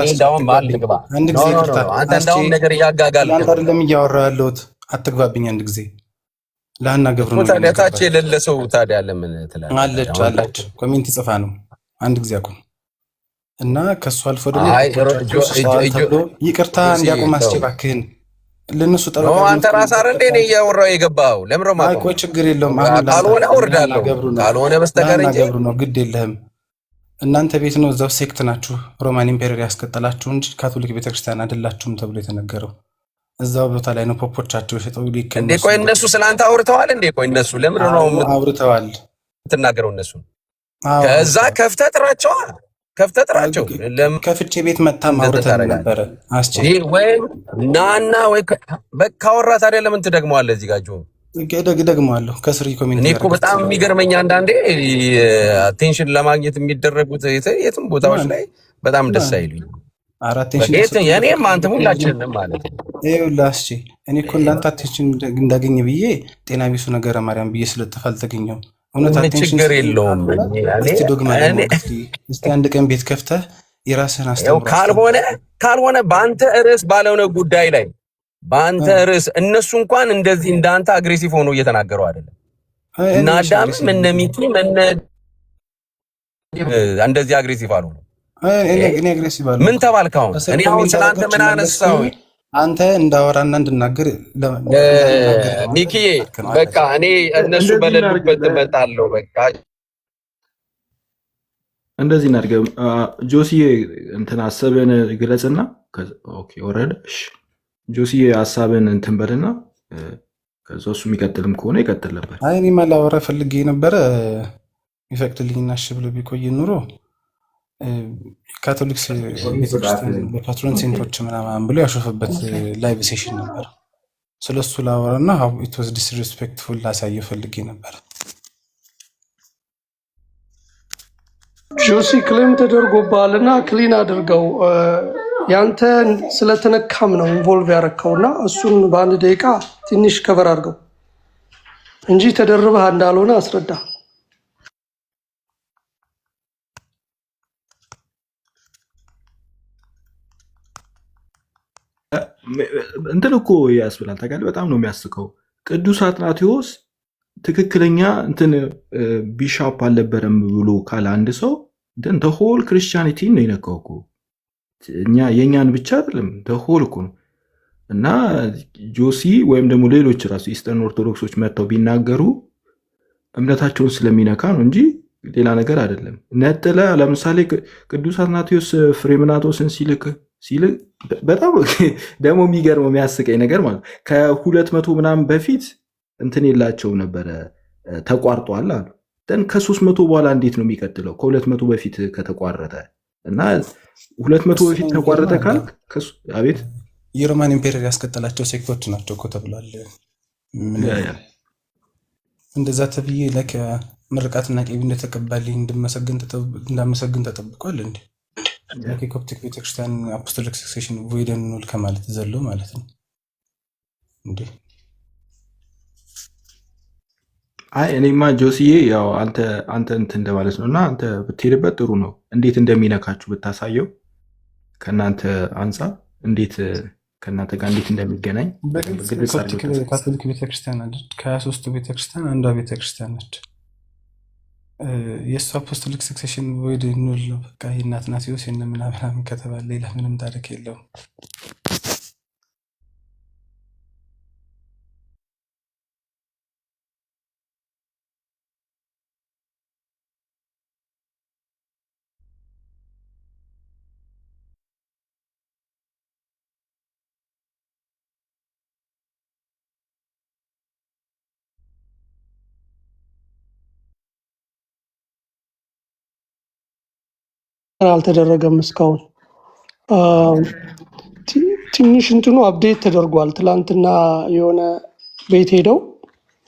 እንዳውም ባልግባ አንድ ጊዜ ይቅርታ፣ አንተ እንዳውም ነገር እያጋጋል አንተ አይደለም እያወራሁ ያለሁት። አትግባብኝ። አንድ ጊዜ ለሀና ገብሩ ነው ታዲያታች የሌለ ሰው ታዲያ ለምን ትላለህ? አለች ኮሜንት ጽፋ ነው። አንድ ጊዜ አቁም እና ከሱ አልፎ ደግሞ ይቅርታ እንዲያቆም አስችባክህን ለነሱ ጠበቃ አንተ ራስህ አይደል እንዴ እያወራሁ የገባኸው? ለምሮ ማለት ነው። ችግር የለውም። ካልሆነ ወርዳለሁ፣ ካልሆነ በስተቀር እንጂ ገብሩ ነው። ግድ የለህም። እናንተ ቤት ነው እዛው ሴክት ናችሁ። ሮማን ኢምፔሪየር ያስቀጠላችሁ እንጂ ካቶሊክ ቤተክርስቲያን አይደላችሁም ተብሎ የተነገረው እዛው ቦታ ላይ ነው። ፖፖቻቸው የሸጠው ሊከነሱ እንዴ? ቆይ እነሱ ስላንተ አውርተዋል እንዴ? ቆይ እነሱ ለምን ነው አውርተዋል የምትናገረው? እነሱ ከዛ ከፍተህ ጥራቸው። ከፍቼ ቤት መጣ ማውረታል ነበር አስቼ ወይ ናና ወይ በካወራ ታዲያ ለምን ትደግመዋለህ? እዚህ ጋር ጆ ደግመዋለሁ ከስሪ ኮሚኒቲ እኔ እኮ በጣም የሚገርመኝ አንዳንዴ አቴንሽን ለማግኘት የሚደረጉት የትም ቦታዎች ላይ በጣም ደስ አይሉኝ። የኔም አንተ ሁላችንም ማለት ነው። ይኸውልህ አስቼ እኔ እኮ እንዳንተ አቴንሽን እንዳገኝ ብዬ ጤና ቢሱ ነገረ ማርያም ብዬ ስለጥፍ አልተገኘም። ችግር የለውም። እስቲ አንድ ቀን ቤት ከፍተህ የራስህን አስተምር። ካልሆነ በአንተ ርዕስ ባልሆነ ጉዳይ ላይ በአንተ ርዕስ እነሱ እንኳን እንደዚህ እንዳንተ አግሬሲቭ ሆኖ እየተናገሩ አይደለም። እና አዳምም እነ ሚኪም እንደዚህ አግሬሲቭ አልሆኑ። ምን ተባልክ አሁን? እኔ አሁን ስለአንተ ምን አነሳው? አንተ እንዳወራና እንድናገር ሚኪዬ፣ በቃ እኔ እነሱ በሌሉበት እመጣለሁ። በቃ እንደዚህ እናድርገው። ጆሲዬ እንትን ሀሳብን ግለጽና ኦኬ ወረደ። እሺ ጆሲዬ ሀሳብን እንትን በልና ከዛ እሱ የሚቀጥልም ከሆነ ይቀጥል ነበር። አይ እኔማ ላወራ ፈልጌ ነበረ። ይፈቅድልኝና እሺ ብሎ ቢቆይ ኑሮ ካቶሊክስ ቤተክርስቲያን በፓትሮን ሴንቶች ምናምን ብሎ ያሾፈበት ላይቭ ሴሽን ነበር። ስለሱ ላወራና how it was disrespectful ላሳየ ፈልጌ ነበር። ጆሲ ክሌም ተደርጎባልና ክሊን አድርገው። ያንተ ስለተነካም ነው ኢንቮልቭ ያረከውና እሱን በአንድ ደቂቃ ትንሽ ከበር አድርገው እንጂ ተደርበህ እንዳልሆነ አስረዳ። እንትን እኮ ያስብላል። ታውቃለህ፣ በጣም ነው የሚያስቀው። ቅዱስ አትናቴዎስ ትክክለኛ እንትን ቢሻፕ አልነበረም ብሎ ካለ አንድ ሰው ሆል ክርስቲያኒቲን ነው የነካው እኮ። የእኛን ብቻ አይደለም ሆል እኮ ነው። እና ጆሲ ወይም ደግሞ ሌሎች ራሱ ኢስተርን ኦርቶዶክሶች መጥተው ቢናገሩ እምነታቸውን ስለሚነካ ነው እንጂ ሌላ ነገር አይደለም። ነጥለ ለምሳሌ ቅዱስ አትናቴዎስ ፍሬምናጦስን ሲልክ በጣም ደግሞ የሚገርመው የሚያስቀኝ ነገር ማለት ከ200 ምናምን በፊት እንትን የላቸው ነበረ ተቋርጧል አሉ። ከ300 በኋላ እንዴት ነው የሚቀጥለው? ከ200 በፊት ከተቋረጠ እና 200 በፊት ተቋረጠ ካል አቤት የሮማን ኢምፔሪየር ያስቀጠላቸው ሴክቶች ናቸው እኮ ተብሏል። እንደዛ ተብዬ ለከ ምርቃትና ቄቢ እንደተቀባልኝ እንዳመሰግን ተጠብቋል እንዴ? የኮፕቲክ ቤተክርስቲያን አፖስቶሊክ ሰክሴሽን ቮይደን ኑል ከማለት ዘሎ ማለት ነው እንዴ? አይ እኔማ ጆሲዬ ያው አንተ እንትን እንደማለት ነው። እና አንተ ብትሄድበት ጥሩ ነው። እንዴት እንደሚነካችሁ ብታሳየው ከእናንተ አንጻር እንዴት ከእናንተ ጋር እንዴት እንደሚገናኝ ካቶሊክ ቤተክርስቲያን አለች። ከ23ቱ ቤተክርስቲያን አንዷ ቤተክርስቲያን ነች። የእሱ አፖስቶሊክ ሰክሴሽን ቮይድ ኑል ነው። በቃ የእናትናቴዎስ የምናምን ከተባለ ሌላ ምንም ታሪክ የለውም። አልተደረገም እስካሁን። ትንሽ እንትኑ አፕዴት ተደርጓል። ትላንትና የሆነ ቤት ሄደው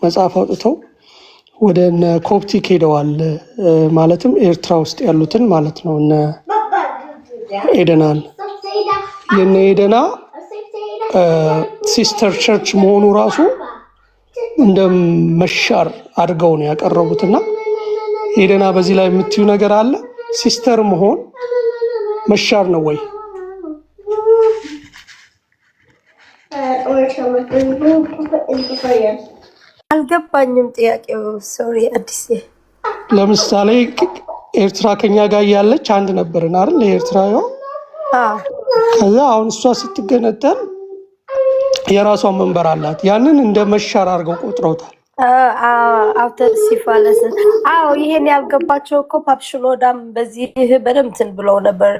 መጽሐፍ አውጥተው ወደ እነ ኮፕቲክ ሄደዋል። ማለትም ኤርትራ ውስጥ ያሉትን ማለት ነው። እነ ኤደናን የነ ኤደና ሲስተር ቸርች መሆኑ ራሱ እንደ መሻር አድርገው ነው ያቀረቡትና ኤደና በዚህ ላይ የምትዩ ነገር አለ ሲስተር መሆን መሻር ነው ወይ? አልገባኝም ጥያቄው። ሶሪ አዲስ። ለምሳሌ ኤርትራ ከኛ ጋር ያለች አንድ ነበርን አይደል? ኤርትራዋ ከዛ አሁን እሷ ስትገነጠል የራሷን መንበር አላት። ያንን እንደ መሻር አድርገው ቆጥረውታል። አውተር ሲፋለስ አዎ፣ ይሄን ያልገባቸው እኮ ፓፕሽኖዳም በዚህ በደምብ እንትን ብለው ነበር።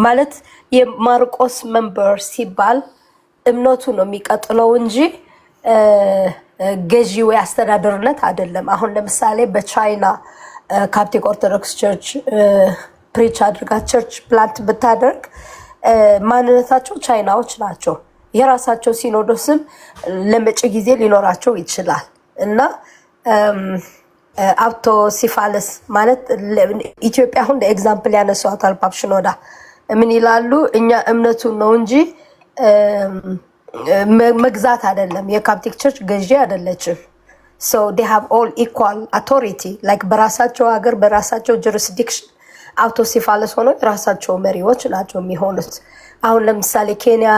ማለት የማርቆስ መንበር ሲባል እምነቱ ነው የሚቀጥለው እንጂ ገዢ ወይ አስተዳደርነት አይደለም። አሁን ለምሳሌ በቻይና ካፕቲክ ኦርቶዶክስ ቸርች ፕሪች አድርጋ ቸርች ፕላንት ብታደርግ ማንነታቸው ቻይናዎች ናቸው። የራሳቸው ሲኖዶስም ለመጪ ጊዜ ሊኖራቸው ይችላል እና አውቶሲፋለስ ማለት ኢትዮጵያ አሁን ለኤግዛምፕል ያነሷታል። ፓፕሽኖዳ ምን ይላሉ? እኛ እምነቱን ነው እንጂ መግዛት አይደለም። የካፕቲክ ቸርች ገዢ አይደለችም። so they have all equal authority like በራሳቸው ሀገር በራሳቸው jurisdiction አውቶሲፋለስ ሆኖ የራሳቸው መሪዎች ናቸው የሚሆኑት። አሁን ለምሳሌ ኬንያ፣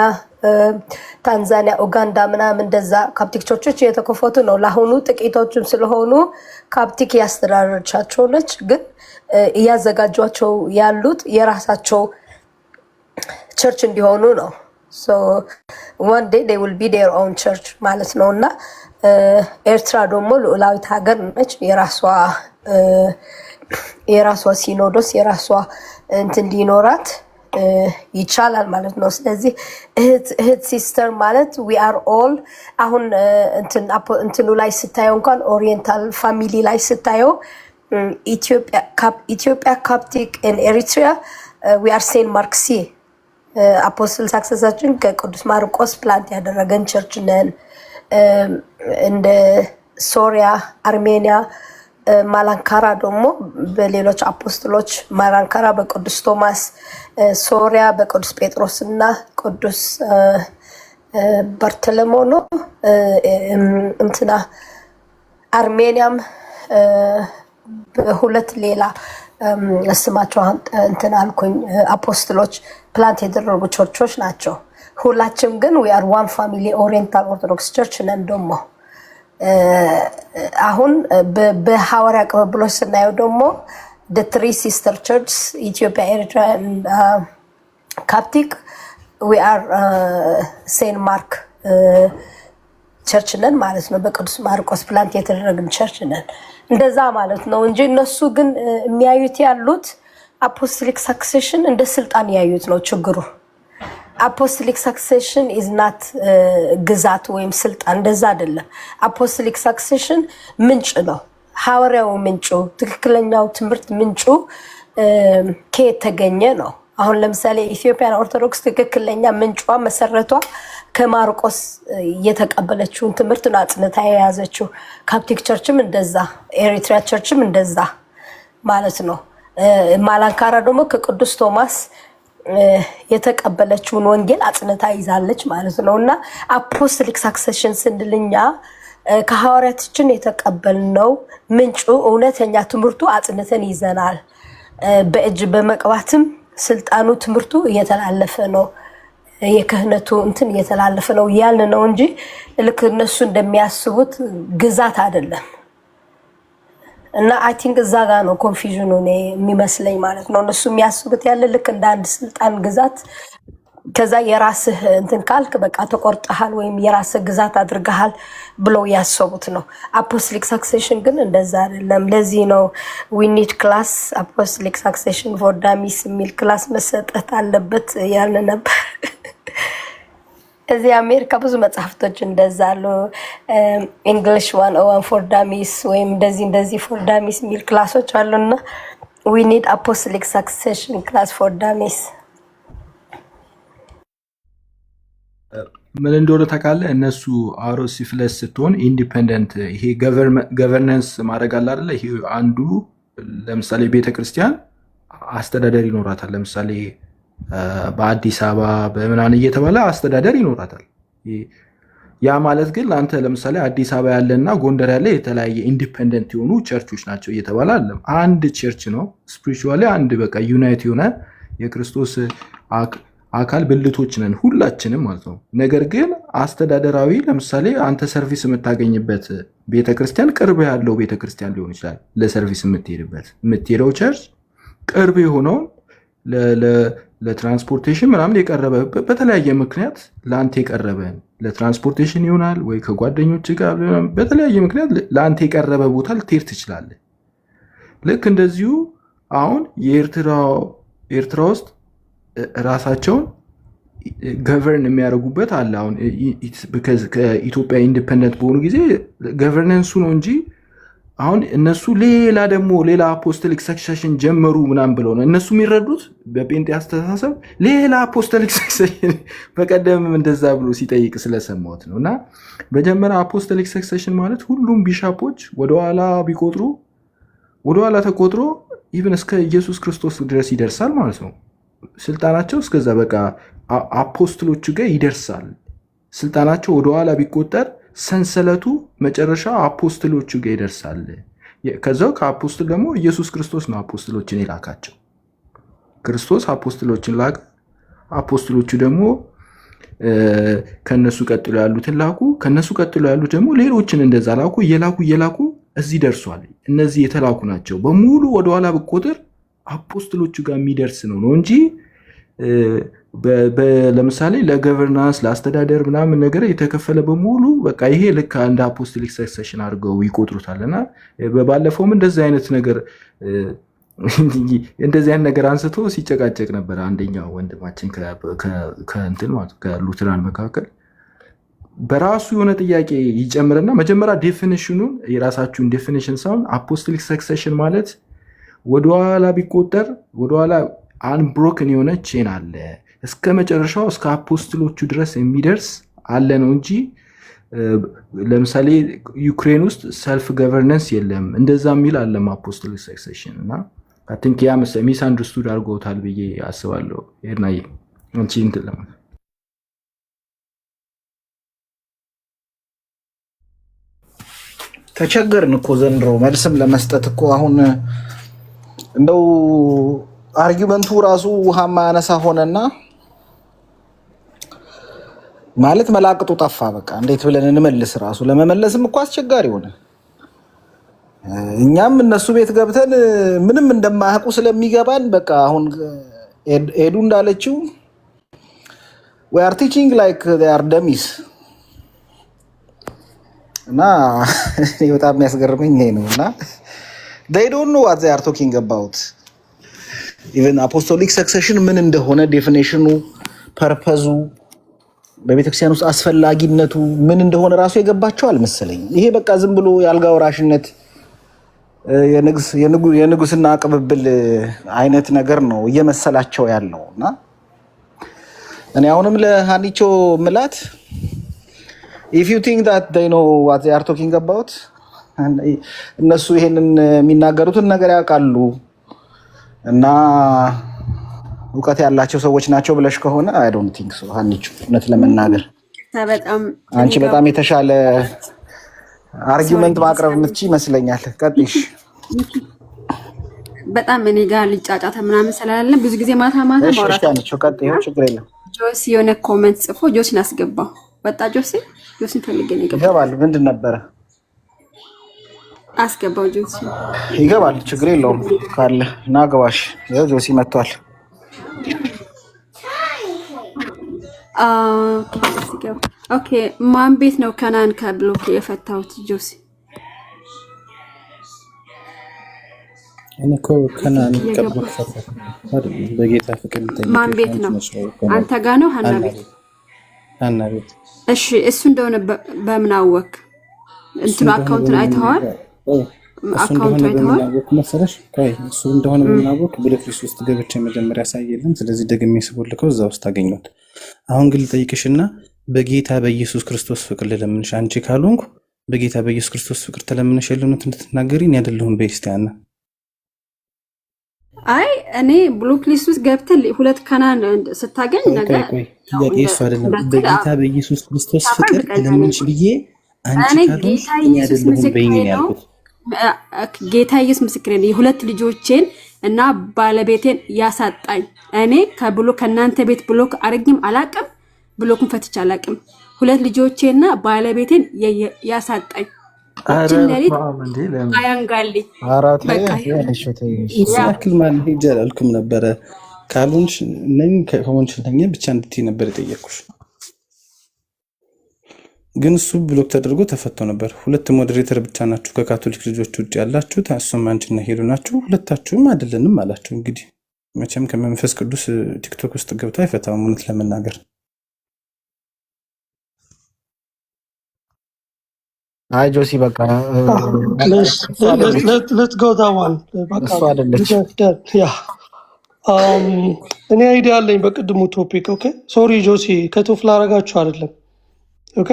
ታንዛኒያ፣ ኡጋንዳ ምናምን እንደዛ ካፕቲክ ቸርቾች የተከፈቱ ነው። ለአሁኑ ጥቂቶችም ስለሆኑ ካፕቲክ ያስተዳደረቻቸው ነች። ግን እያዘጋጇቸው ያሉት የራሳቸው ቸርች እንዲሆኑ ነው። so one day they will be their own church ማለት ነው። እና ኤርትራ ደግሞ ልዑላዊት ሀገር ነች። የራሷ ሲኖዶስ የራሷ እንትን ሊኖራት ይቻላል ማለት ነው። ስለዚህ እህት ሲስተር ማለት we are all አሁን እንትኑ ላይ ስታየው እንኳን ኦሪየንታል ፋሚሊ ላይ ስታየው ኢትዮጵያ ካፕቲክ and ኤሪትሪያ we are ሴንት ማርክ ሲ አፖስትል ሳክሰሳችን ከቅዱስ ማርቆስ ፕላንት ያደረገን ቸርች ነን። እንደ ሶሪያ፣ አርሜኒያ፣ ማላንካራ ደግሞ በሌሎች አፖስትሎች ማላንካራ በቅዱስ ቶማስ፣ ሶሪያ በቅዱስ ጴጥሮስ እና ቅዱስ በርተለሞ ነው። እንትና አርሜኒያም በሁለት ሌላ ስማቸው እንትን አልኩኝ አፖስትሎች ፕላንት የተደረጉ ቸርቾች ናቸው። ሁላችም ግን we are one family ኦሪየንታል ኦርቶዶክስ ቸርች ነን። ደግሞ አሁን በሐዋርያ ቅብብሎች ስናየው ደግሞ the three sister churches ኢትዮጵያ፣ ኤርትራ ካፕቲክ we are ሴንት ማርክ ቸርች ነን ማለት ነው። በቅዱስ ማርቆስ ፕላንት የተደረግን ቸርች ነን እንደዛ ማለት ነው እንጂ እነሱ ግን የሚያዩት ያሉት አፖስቶሊክ ሰክሴሽን እንደ ስልጣን ያዩት ነው ችግሩ። አፖስቶሊክ ሰክሴሽን ኢዝ ናት ግዛት ወይም ስልጣን፣ እንደዛ አይደለም። አፖስቶሊክ ሰክሴሽን ምንጭ ነው። ሐዋርያው ምንጩ፣ ትክክለኛው ትምህርት ምንጩ ከየት ተገኘ ነው። አሁን ለምሳሌ ኢትዮጵያን ኦርቶዶክስ ትክክለኛ ምንጯ መሰረቷ ከማርቆስ የተቀበለችውን ትምህርት ነው አጽንታ የያዘችው። ካፕቲክ ቸርችም እንደዛ፣ ኤሪትሪያ ቸርችም እንደዛ ማለት ነው። ማላንካራ ደግሞ ከቅዱስ ቶማስ የተቀበለችውን ወንጌል አጽንታ ይዛለች ማለት ነው። እና አፖስቶሊክ ሳክሴሽን ስንልኛ ከሐዋርያቶችን የተቀበልነው ምንጩ እውነተኛ ትምህርቱ አጽንተን ይዘናል። በእጅ በመቅባትም ስልጣኑ ትምህርቱ እየተላለፈ ነው፣ የክህነቱ እንትን እየተላለፈ ነው ያልን ነው እንጂ ልክ እነሱ እንደሚያስቡት ግዛት አይደለም። እና አይ ቲንክ እዛ ጋር ነው ኮንፊዥኑ የሚመስለኝ ማለት ነው። እነሱ የሚያስቡት ያለ ልክ እንደ አንድ ስልጣን ግዛት፣ ከዛ የራስህ እንትን ካልክ በቃ ተቆርጠሃል ወይም የራስህ ግዛት አድርገሃል ብለው ያሰቡት ነው። አፖስቶሊክ ሳክሴሽን ግን እንደዛ አይደለም። ለዚህ ነው ዊ ኒድ ክላስ አፖስቶሊክ ሳክሴሽን ፎር ዳሚስ የሚል ክላስ መሰጠት አለበት ያልን ነበር። እዚህ አሜሪካ ብዙ መጽሐፍቶች እንደዛ አሉ። እንግሊሽ 101 ፎር ዳሚስ ወይም እንደዚህ ፎር ዳሚስ የሚል ክላሶች አሉና ዊ ኒድ አፖስቶሊክ ሳክሴሽን ክላስ ፎር ዳሚስ። ምን እንደሆነ ታውቃለህ? እነሱ አውቶሲፋለስ ስትሆን ኢንዲፔንደንት ይሄ ገቨርነንስ ማድረግ አለ አይደለ? ይሄ አንዱ ለምሳሌ ቤተክርስቲያን አስተዳደር ይኖራታል። ለምሳሌ በአዲስ አበባ በምናምን እየተባለ አስተዳደር ይኖራታል። ያ ማለት ግን ለአንተ ለምሳሌ አዲስ አበባ ያለና ጎንደር ያለ የተለያየ ኢንዲፔንደንት የሆኑ ቸርቾች ናቸው እየተባለ አለም። አንድ ቸርች ነው ስፒሪቹዋሊ አንድ በቃ ዩናይት የሆነ የክርስቶስ አካል ብልቶች ነን ሁላችንም ማለት ነው። ነገር ግን አስተዳደራዊ ለምሳሌ አንተ ሰርቪስ የምታገኝበት ቤተክርስቲያን ቅርብ ያለው ቤተክርስቲያን ሊሆን ይችላል። ለሰርቪስ የምትሄደው ቸርች ቅርብ የሆነውን ለትራንስፖርቴሽን ምናምን የቀረበ በተለያየ ምክንያት ለአንተ የቀረበን ለትራንስፖርቴሽን ይሆናል ወይ ከጓደኞች ጋር በተለያየ ምክንያት ለአንተ የቀረበ ቦታ ልትሄድ ትችላለህ። ልክ እንደዚሁ አሁን የኤርትራ ውስጥ ራሳቸውን ገቨርን የሚያደርጉበት አለ። አሁን ከኢትዮጵያ ኢንዲፐንደንት በሆኑ ጊዜ ገቨርነንሱ ነው እንጂ አሁን እነሱ ሌላ አፖስቶሊክ ሰክሰሽን ጀመሩ ምናምን ብለው ነው እነሱ የሚረዱት። በጴንጤ አስተሳሰብ ሌላ አፖስቶሊክ ሰክሰሽን በቀደም እንደዛ ብሎ ሲጠይቅ ስለሰማሁት ነው። እና መጀመሪያ አፖስቶሊክ ሰክሰሽን ማለት ሁሉም ቢሻፖች ወደኋላ ቢቆጥሩ ወደኋላ ተቆጥሮ ኢቨን እስከ ኢየሱስ ክርስቶስ ድረስ ይደርሳል ማለት ነው። ስልጣናቸው እስከዛ በቃ አፖስትሎቹ ጋር ይደርሳል። ስልጣናቸው ወደኋላ ቢቆጠር ሰንሰለቱ መጨረሻ አፖስትሎቹ ጋር ይደርሳል። ከዛው ከአፖስትል ደግሞ ኢየሱስ ክርስቶስ ነው አፖስትሎችን የላካቸው። ክርስቶስ አፖስትሎችን ላከ። አፖስትሎቹ ደግሞ ከነሱ ቀጥሎ ያሉትን ላኩ። ከነሱ ቀጥሎ ያሉት ደግሞ ሌሎችን እንደዛ ላኩ። እየላኩ እዚህ ደርሷል። እነዚህ የተላኩ ናቸው በሙሉ ወደኋላ ብቆጥር አፖስትሎቹ ጋር የሚደርስ ነው እንጂ ለምሳሌ ለገቨርናንስ ለአስተዳደር ምናምን ነገር የተከፈለ በሙሉ በቃ ይሄ ልክ እንደ አፖስቶሊክ ሰክሰሽን አድርገው ይቆጥሩታል። እና በባለፈውም እንደዚህ አይነት ነገር አንስቶ ሲጨቃጨቅ ነበር አንደኛው ወንድማችን ከሉትራን መካከል በራሱ የሆነ ጥያቄ ይጨምርና መጀመሪያ ዴፊኒሽኑን የራሳችሁን ዴፊኒሽን ሳይሆን አፖስቶሊክ ሰክሰሽን ማለት ወደኋላ ቢቆጠር ወደኋላ አንብሮክን የሆነ ቼን አለ እስከ መጨረሻው እስከ አፖስትሎቹ ድረስ የሚደርስ አለ ነው እንጂ ለምሳሌ ዩክሬን ውስጥ ሰልፍ ገቨርነንስ የለም እንደዛ የሚል አለም አፖስቶሊክ ሰክሰሽን። እና አይ ቲንክ ያ ሚስ አንደርስቱድ አድርገውታል ብዬ አስባለሁ። ኤርናዬ አንቺ እንትን ለማለት ተቸገርን እኮ ዘንድሮ መልስም ለመስጠት እኮ አሁን እንደው አርጊመንቱ ራሱ ውሃ ማያነሳ ሆነና ማለት መላቅጡ ጠፋ። በቃ እንዴት ብለን እንመልስ? ራሱ ለመመለስም እኮ አስቸጋሪ ሆነ። እኛም እነሱ ቤት ገብተን ምንም እንደማያውቁ ስለሚገባን በቃ አሁን ኤዱ እንዳለችው we are teaching like they are dummies እና በጣም የሚያስገርመኝ ይሄ ነው። እና they don't know what they are talking about even apostolic succession ምን እንደሆነ ዴፊኒሽኑ ፐርፐዙ በቤተክርስቲያን ውስጥ አስፈላጊነቱ ምን እንደሆነ ራሱ የገባቸው አልመሰለኝ። ይሄ በቃ ዝም ብሎ የአልጋ ወራሽነት የንጉስና ቅብብል አይነት ነገር ነው እየመሰላቸው ያለው። እና እኔ አሁንም ለሃኒቾ ምላት if you think that they know what they are talking about እነሱ ይሄንን የሚናገሩትን ነገር ያውቃሉ እና እውቀት ያላቸው ሰዎች ናቸው ብለሽ ከሆነ I don't think so ሃኒቾ። እውነት ለመናገር አንቺ በጣም የተሻለ አርጊመንት ማቅረብ የምትችይ ይመስለኛል። ቀጥይሽ። በጣም እኔ ጋር ሊጫጫታ ምናምን ስላለን ብዙ ጊዜ ማታ ማውራት አንቺው ቀጥይው፣ ችግር የለም። ጆሲ የሆነ ኮሜንት ጽፎ ጆሲን አስገባው። ወጣ ጆሲን ፈልገን ይገባል። ምንድን ነበረ? አስገባው። ጆሲ ይገባል፣ ችግር የለውም። ካለ ናገባሽ። ያው ጆሲ መጥቷል። ኦኬ ማን ቤት ነው ከናን ከብሎክ የፈታሁት? ጆሲ እኔ እኮ ከናን ከብሎክ ፈታሁ በጌታ ፍቅር እንትን ማን ቤት ነው? አንተ ጋር ነው? ሀና ቤት? ሀና ቤት። እሺ እሱ እንደሆነ በምን አወቅ? እንትኑ አካውንቱን አይተኸዋል? አካውንቱን አይተኸዋል መሰለሽ? እሱ እንደሆነ በምን አወቅ? ብሎክሊስት ውስጥ ገብቼ መጀመሪያ ያሳየልን። ስለዚህ ደግሜ ስቦልከው እዛ ውስጥ አገኘሁት። አሁን ግን ልጠይቅሽና በጌታ በኢየሱስ ክርስቶስ ፍቅር ልለምንሽ፣ አንቺ ካልሆንኩ በጌታ በኢየሱስ ክርስቶስ ፍቅር ተለምነሽ የለውነት እንድትናገሪ እኔ አይደለሁም በስቲያና አይ እኔ ብሎክ ሊስት ውስጥ ገብተህ ሁለት ካናን ስታገኝ ነገር ጥያቄ እሱ አይደለም። በጌታ በኢየሱስ ክርስቶስ ፍቅር ለምንሽ ብዬ አንቺ ካልሆንሽ እኔ አይደለሁም በይኝ ያልኩት። ጌታ ኢየሱስ ምስክሬ ነው። የሁለት ልጆቼን እና ባለቤቴን ያሳጣኝ እኔ ከእናንተ ቤት ብሎክ አረግም አላቅም፣ ብሎክን ፈትቼ አላቅም። ሁለት ልጆቼና ባለቤቴን ያሳጣኝ እችን ለሊት አያንጋልኝ ያክል ማለት ሄጄ አላልኩም ነበረ። ካልሆንሽ ነኝ ከሆንሽ ነኝ ብቻ እንድትይ ነበር የጠየኩሽ። ግን እሱ ብሎክ ተደርጎ ተፈቶ ነበር። ሁለት ሞዴሬተር ብቻ ናችሁ ከካቶሊክ ልጆች ውጭ ያላችሁት፣ እሱም አንቺና ሄሉ ናችሁ። ሁለታችሁም አይደለንም አላችሁ። እንግዲህ መቼም ከመንፈስ ቅዱስ ቲክቶክ ውስጥ ገብቶ አይፈታም እውነት ለመናገር። አይ ጆሲ በቃ let's go that one በቃ ያ እኔ አይዲያ አለኝ በቅድሙ ቶፒክ። ኦኬ ሶሪ ጆሲ ከቶፍ ላረጋችሁ አይደለም። ኦኬ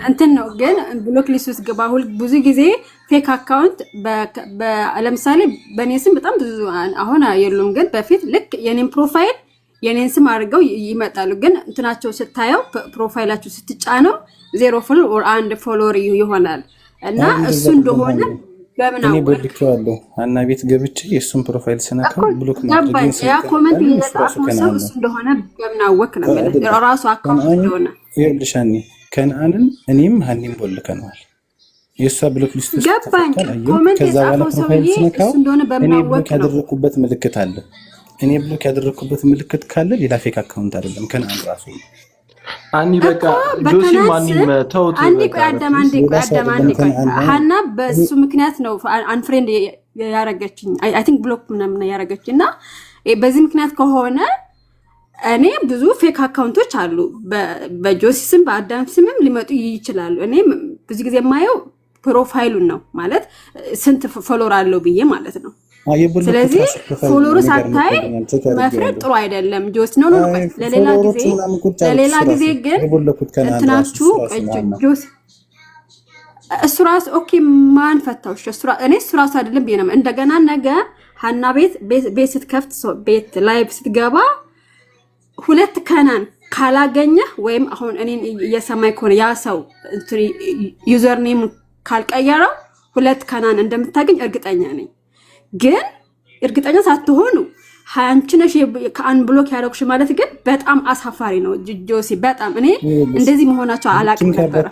እንትን ነው ግን ብሎክ ሊስት ውስጥ ገባ። ብዙ ጊዜ ፌክ አካውንት ለምሳሌ በእኔ ስም በጣም ብዙ አሁን የሉም፣ ግን በፊት ልክ የኔን ፕሮፋይል የኔን ስም አድርገው ይመጣሉ። ግን እንትናቸው ስታየው ፕሮፋይላችሁ ስትጫነው 0 ፎሎወር ኦር 1 ፎሎወር ይሆናል እና እሱ እንደሆነ በምን እኔ በልኬዋለሁ። አና ቤት ገብቼ የሱን ፕሮፋይል ስነካው ብሎክ ማድረግ ያ ኮሜንት እየጻፈው ሰው እሱ እንደሆነ በምን አወቅ ነው ራሱ አካውንት እንደሆነ ይልሻኒ ከነአንን እኔም ሀኒም ቦልከናል። የሷ ብሎክ ሊስት ውስጥ ገባኝ። ኮሜንት የጻፈው ሰው እሱ እንደሆነ በምን አወቅ ነው ያደረኩበት ምልክት አለ። እኔ ብሎክ ያደረኩበት ምልክት ካለ ሌላ ፌክ አካውንት አይደለም ከነአን ራሱ አኒ በቃ ጆሲ ማንም ተውት። አንዴ ቆይ አዳም ሀና በሱ ምክንያት ነው አንፍሬንድ ያረገችኝ። አይ ቲንክ ብሎክ ምናምን ያረገችኝ እና በዚህ ምክንያት ከሆነ እኔ ብዙ ፌክ አካውንቶች አሉ በጆሲ ስም በአዳም ስምም ሊመጡ ይችላሉ። እኔ ብዙ ጊዜ የማየው ፕሮፋይሉን ነው ማለት ስንት ፎሎወር አለው ብዬ ማለት ነው። ስለዚህ ፎሎወር ሳታይ መፍረድ ጥሩ አይደለም። ጆሲ ነው ለሌላ ጊዜ ግን እንትናችሁ ጆሲ እሱ ራሱ ኦኬ ማን ፈታውሽ? እኔ እሱ ራሱ አይደለም ብዬ ነው። እንደገና ነገ ሀና ቤት ስትከፍት ቤት ላይቭ ስትገባ ሁለት ከናን ካላገኘ ወይም አሁን እኔን እየሰማይ ከሆነ ያ ሰው ዩዘር ኔም ካልቀየረው ሁለት ከናን እንደምታገኝ እርግጠኛ ነኝ። ግን እርግጠኛ ሳትሆኑ አንቺ ነሽ ከአን ብሎክ ያደረግሽ ማለት ግን በጣም አሳፋሪ ነው ጆሲ። በጣም እኔ እንደዚህ መሆናቸው አላውቅም ነበር።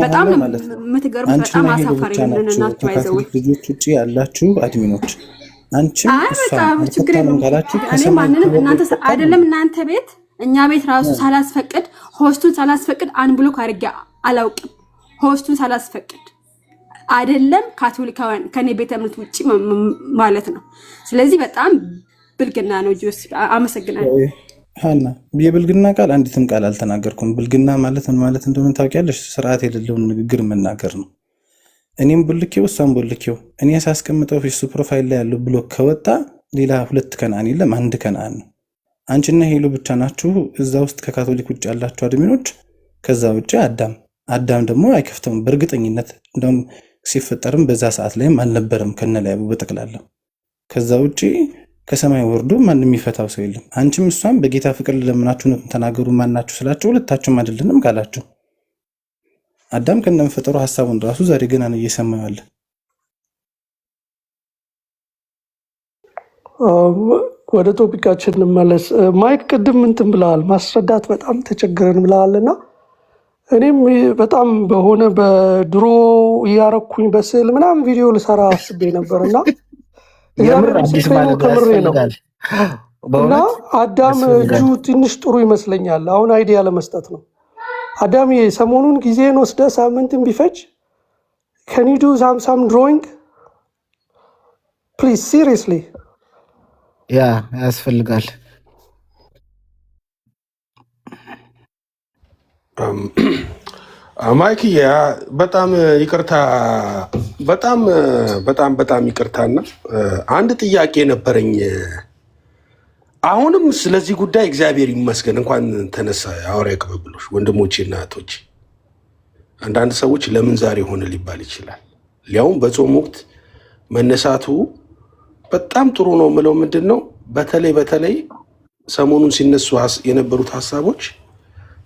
በጣም የምትገርሙት በጣም አሳፋሪ ናቸው። አይዘው ልጆች ውጪ ያላችሁ አድሚኖች አንቺ ችግር የለውም። እኔ ማንንም እናንተ አይደለም እናንተ ቤት እኛ ቤት ራሱ ሳላስፈቅድ ሆስቱን ሳላስፈቅድ አን ብሎክ አድርጌ አላውቅም። ሆስቱን ሳላስፈቅድ አይደለም ካቶሊካውያን ከኔ ቤተ እምነት ውጪ ማለት ነው። ስለዚህ በጣም ብልግና ነው ጆሲ። አመሰግናለሁ ሀና። የብልግና ቃል አንዲትም ቃል አልተናገርኩም። ብልግና ማለት ምን ማለት እንደሆነ ታውቂያለሽ? ስርዓት የሌለውን ንግግር መናገር ነው። እኔም ቦልኬው እሷም ቦልኬው እኔ ሳስቀምጠው ፊሱ ፕሮፋይል ላይ ያለው ብሎክ ከወጣ ሌላ ሁለት ከነአን የለም፣ አንድ ከነአን ነው። አንቺና ሄሎ ብቻ ናችሁ እዛ ውስጥ ከካቶሊክ ውጭ ያላችሁ አድሚኖች። ከዛ ውጭ አዳም ደግሞ አይከፍተውም በእርግጠኝነት። እንደውም ሲፈጠርም በዛ ሰዓት ላይም አልነበረም ከነላዩ በጠቅላላ። ከዛ ውጭ ከሰማይ ወርዶ ማንም የሚፈታው ሰው የለም። አንቺም እሷም በጌታ ፍቅር ለምናችሁ ነው ተናገሩ። ማናችሁ ስላችሁ ሁለታችሁም አይደለንም ካላችሁ አዳም ከነመፈጠሩ ሐሳቡን ራሱ ዛሬ ገና ነው እየሰማው ያለ። ወደ ቶፒካችን እንመለስ። ማይክ ቅድም እንትን ብለሃል፣ ማስረዳት በጣም ተቸግረን ብለሃልና እኔም በጣም በሆነ በድሮ እያረኩኝ በስዕል ምናምን ቪዲዮ ልሰራ አስቤ ነበርና ከምሬ ነው እና አዳም እጁ ትንሽ ጥሩ ይመስለኛል። አሁን አይዲያ ለመስጠት ነው። አዳም ሰሞኑን ጊዜን ወስደ ሳምንትን ቢፈጅ can you do some drawing please seriously? ያ ያስፈልጋል። ማይክ በጣም ይቅርታ፣ በጣም ይቅርታና አንድ ጥያቄ ነበረኝ። አሁንም ስለዚህ ጉዳይ እግዚአብሔር ይመስገን እንኳን ተነሳ ሐዋርያ ቅብብሎች ወንድሞቼ እና እህቶቼ። አንዳንድ ሰዎች ለምን ዛሬ ሆነ ሊባል ይችላል። ሊያውም በጾም ወቅት መነሳቱ በጣም ጥሩ ነው ምለው ምንድነው በተለይ ሰሞኑን ሲነሱ የነበሩት ሐሳቦች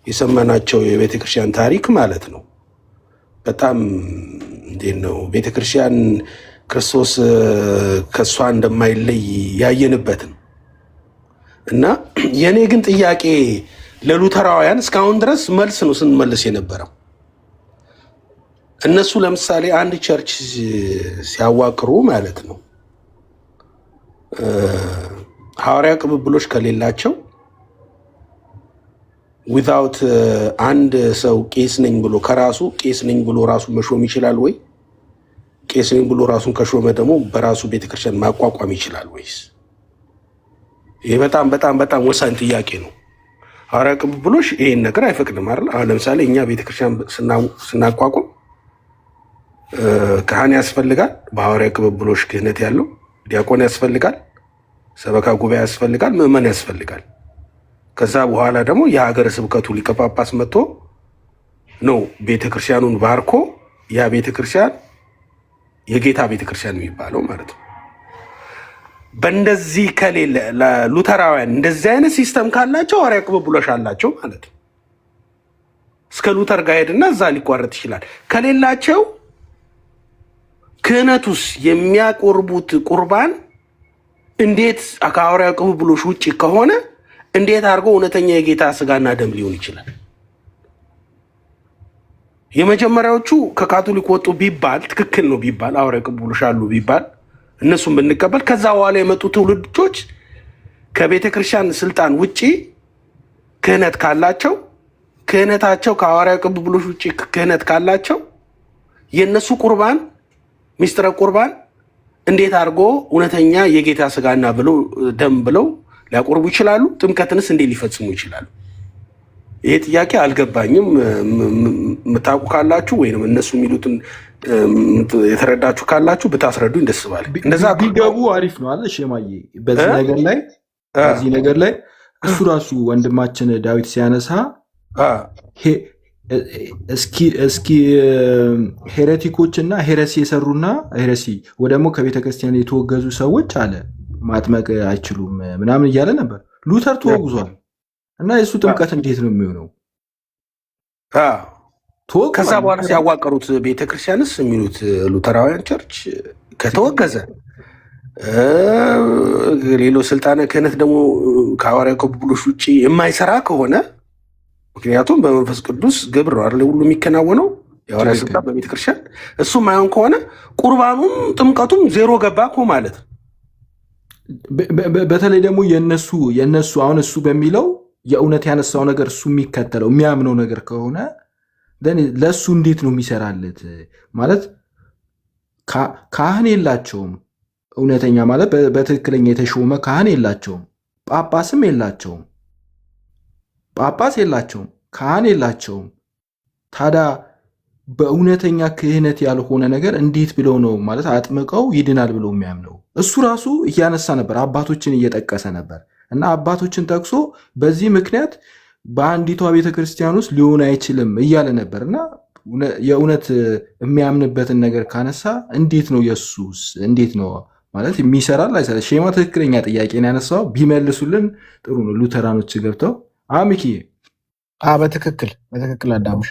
የሰማናቸው የቤተክርስቲያን ታሪክ ማለት ነው በጣም እንዴት ነው ቤተክርስቲያን ክርስቶስ ከሷ እንደማይለይ ያየንበት ነው እና የኔ ግን ጥያቄ ለሉተራውያን እስካሁን ድረስ መልስ ነው ስንመልስ የነበረው እነሱ ለምሳሌ አንድ ቸርች ሲያዋቅሩ ማለት ነው ሐዋርያ ቅብብሎች ከሌላቸው without አንድ ሰው ቄስ ነኝ ብሎ ከራሱ ቄስ ነኝ ብሎ ራሱ መሾም ይችላል ወይ ቄስ ነኝ ብሎ ራሱን ከሾመ ደግሞ በራሱ ቤተክርስቲያን ማቋቋም ይችላል ወይስ ይሄ በጣም ወሳኝ ጥያቄ ነው ሐዋርያ ቅብብሎች ይሄን ነገር አይፈቅድም አይደል አሁን ለምሳሌ እኛ ቤተክርስቲያን ስናቋቋም ካህን ያስፈልጋል በሐዋርያ ቅብብሎች ክህነት ያለው ዲያቆን ያስፈልጋል ሰበካ ጉባኤ ያስፈልጋል ምዕመን ያስፈልጋል ከዛ በኋላ ደግሞ የሀገረ ስብከቱ ሊቀ ጳጳስ መጥቶ ነው ቤተክርስቲያኑን ባርኮ ያ ቤተክርስቲያን የጌታ ቤተክርስቲያን የሚባለው ማለት ነው በእንደዚህ ከሌለ ለሉተራውያን እንደዚህ አይነት ሲስተም ካላቸው ሐዋርያ ቅብብሎች አላቸው ማለት ነው እስከ ሉተር ጋር ሄድና እዛ ሊቋረጥ ይችላል ከሌላቸው ክህነቱስ የሚያቆርቡት ቁርባን እንዴት ከሐዋርያ ቅብብሎች ውጪ ከሆነ እንዴት አድርጎ እውነተኛ የጌታ ስጋና ደም ሊሆን ይችላል የመጀመሪያዎቹ ከካቶሊክ ወጡ ቢባል ትክክል ነው ቢባል ሐዋርያ ቅብብሎች አሉ ቢባል እነሱም ብንቀበል ከዛ በኋላ የመጡ ትውልዶች ከቤተክርስቲያን ስልጣን ውጪ ክህነት ካላቸው ክህነታቸው ከሐዋርያ ቅብብሎች ውጪ ክህነት ካላቸው የነሱ ቁርባን ሚስጥረ ቁርባን እንዴት አድርጎ እውነተኛ የጌታ ስጋና ብለው ደም ብለው ሊያቆርቡ ይችላሉ ጥምቀትንስ እንዴት ሊፈጽሙ ይችላሉ ይሄ ጥያቄ አልገባኝም መታቁ ካላችሁ ወይንም እነሱ የሚሉትን የተረዳችሁ ካላችሁ ብታስረዱኝ ደስ ባለ እንደዛ ቢገቡ አሪፍ ነው አለ ሸማዬ በዚህ ነገር ላይ እሱ ራሱ ወንድማችን ዳዊት ሲያነሳ እስኪ ሄሬቲኮችና ሄረሲ የሰሩና ሄረሲ ወደሞ ከቤተክርስቲያን የተወገዙ ሰዎች አለ ማጥመቅ አይችሉም ምናምን እያለ ነበር ሉተር ተወግዟል እና የሱ ጥምቀት እንዴት ነው የሚሆነው ከዛ በኋላ ሲያዋቀሩት ቤተክርስቲያንስ የሚሉት ሉተራውያን ቸርች ከተወገዘ ሌሎች ስልጣነ ክህነት ደግሞ ከሐዋርያ ቅብብሎች ውጪ የማይሰራ ከሆነ ምክንያቱም በመንፈስ ቅዱስ ግብር ነው አይደል ሁሉ የሚከናወነው የሐዋርያ ስልጣን በቤተክርስቲያን እሱ ማይሆን ከሆነ ቁርባኑም ጥምቀቱም ዜሮ ገባ እኮ ማለት በተለይ ደግሞ የነሱ አሁን እሱ በሚለው የእውነት ያነሳው ነገር እሱ የሚከተለው የሚያምነው ነገር ከሆነ ለሱ እንዴት ነው የሚሰራለት ማለት ካህን የላቸውም እውነተኛ ማለት በትክክለኛ የተሾመ ካህን የላቸውም ጳጳስም የላቸውም ጳጳስ የላቸውም ካህን የላቸውም ታዲያ በእውነተኛ ክህነት ያልሆነ ነገር እንዴት ብለው ነው ማለት አጥምቀው ይድናል ብለው የሚያምነው እሱ ራሱ እያነሳ ነበር አባቶችን እየጠቀሰ ነበር እና አባቶችን ጠቅሶ በዚህ ምክንያት በአንዲቷ ቤተክርስቲያን ውስጥ ሊሆን አይችልም እያለ ነበር እና የእውነት የሚያምንበትን ነገር ካነሳ እንዴት ነው የሱስ እንዴት ነው ማለት የሚሰራል አይሰራ ሼማ ትክክለኛ ጥያቄን ያነሳው ቢመልሱልን ጥሩ ነው ሉተራኖች ገብተው አሚኪ በትክክል አዳምሽ